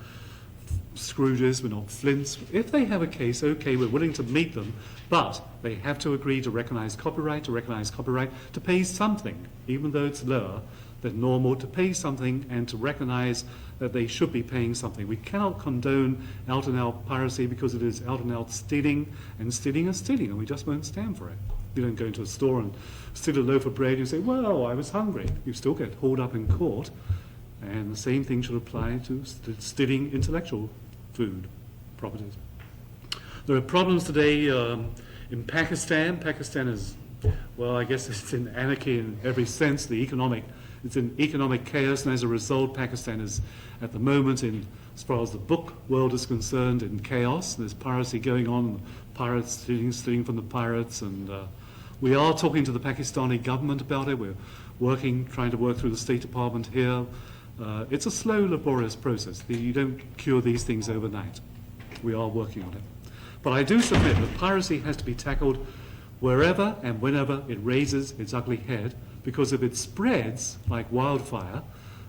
Speaker 2: Scrooges, we're not Flints. If they have a case, okay, we're willing to meet them, but they have to agree to recognize copyright, to pay something, even though it's lower than normal, to pay something and to recognize that they should be paying something. We cannot condone out-and-out piracy because it is out-and-out stealing, and stealing is stealing, and we just won't stand for it. You don't go into a store and steal a loaf of bread and say, well, I was hungry. You still get hauled up in court, and the same thing should apply to stealing intellectual food properties. There are problems today in Pakistan. Pakistan is, well, I guess it's in anarchy in every sense, it's in economic chaos, and as a result, Pakistan is at the moment, as far as the book world is concerned, in chaos. There's piracy going on, pirates stealing from the pirates, and we are talking to the Pakistani government about it. We're trying to work through the State Department here. It's a slow, laborious process. You don't cure these things overnight. We are working on it. But I do submit that piracy has to be tackled wherever and whenever it raises its ugly head, because if it spreads like wildfire,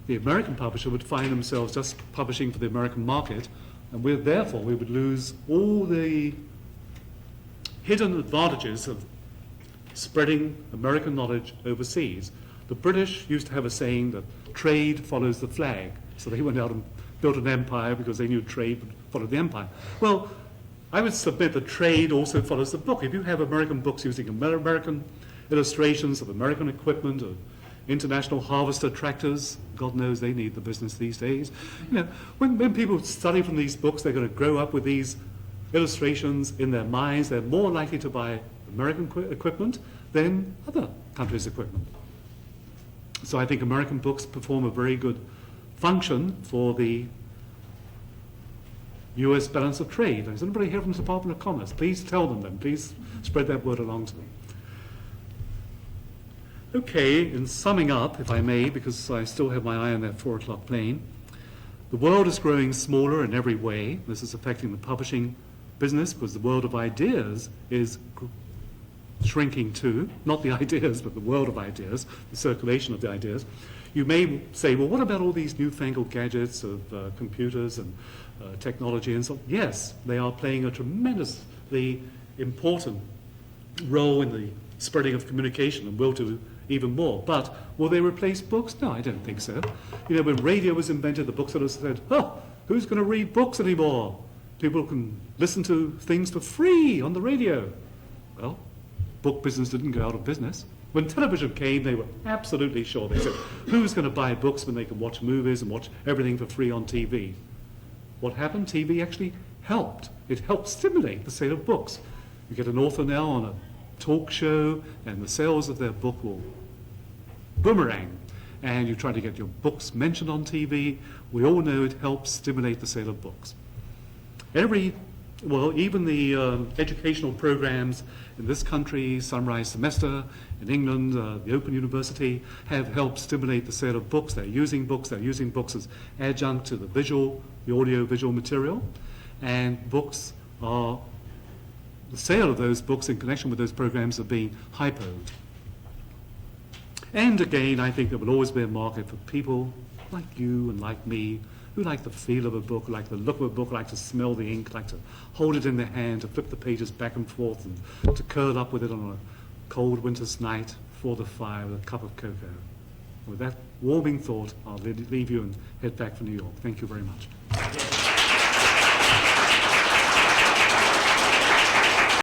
Speaker 2: the American publisher would find themselves just publishing for the American market, and therefore we would lose all the hidden advantages of spreading American knowledge overseas. The British used to have a saying that trade follows the flag, so they went out and built an empire because they knew trade would follow the empire. Well, I would submit that trade also follows the book. If you have American books using American illustrations of American equipment, of international harvester tractors, God knows they need the business these days. You know, when people study from these books, they're going to grow up with these illustrations in their minds. They're more likely to buy American equipment than other countries' equipment. So I think American books perform a very good function for the US balance of trade. Is anybody here from the Department of Commerce? Please tell them then. Please spread that word along to them. Okay, in summing up, if I may, because I still have my eye on that 4 o'clock plane, the world is growing smaller in every way. This is affecting the publishing business because the world of ideas is shrinking too, not the ideas, but the world of ideas, the circulation of the ideas. You may say, well, what about all these newfangled gadgets of computers and technology and so on? Yes, they are playing a tremendously important role in the spreading of communication and will do even more. But will they replace books? No, I don't think so. You know, when radio was invented, the booksellers said, oh, who's going to read books anymore? People can listen to things for free on the radio. Well, book business didn't go out of business. When television came, they were absolutely sure. They said, who's going to buy books when they can watch movies and watch everything for free on TV? What happened? TV actually helped. It helped stimulate the sale of books. You get an author now on a talk show, and the sales of their book will boomerang. And you try to get your books mentioned on TV. We all know it helps stimulate the sale of books. Even the educational programs in this country, Sunrise Semester, in England, the Open University, have helped stimulate the sale of books. They're using books as adjunct to the audio-visual material. And books are, the sale of those books in connection with those programs are being hypoed. And again, I think there will always be a market for people like you and like me, who like the feel of a book, like the look of a book, like to smell the ink, like to hold it in their hand, to flip the pages back and forth, and to curl up with it on a cold winter's night before the fire with a cup of cocoa. With that warming thought, I'll leave you and head back for New York. Thank you very much.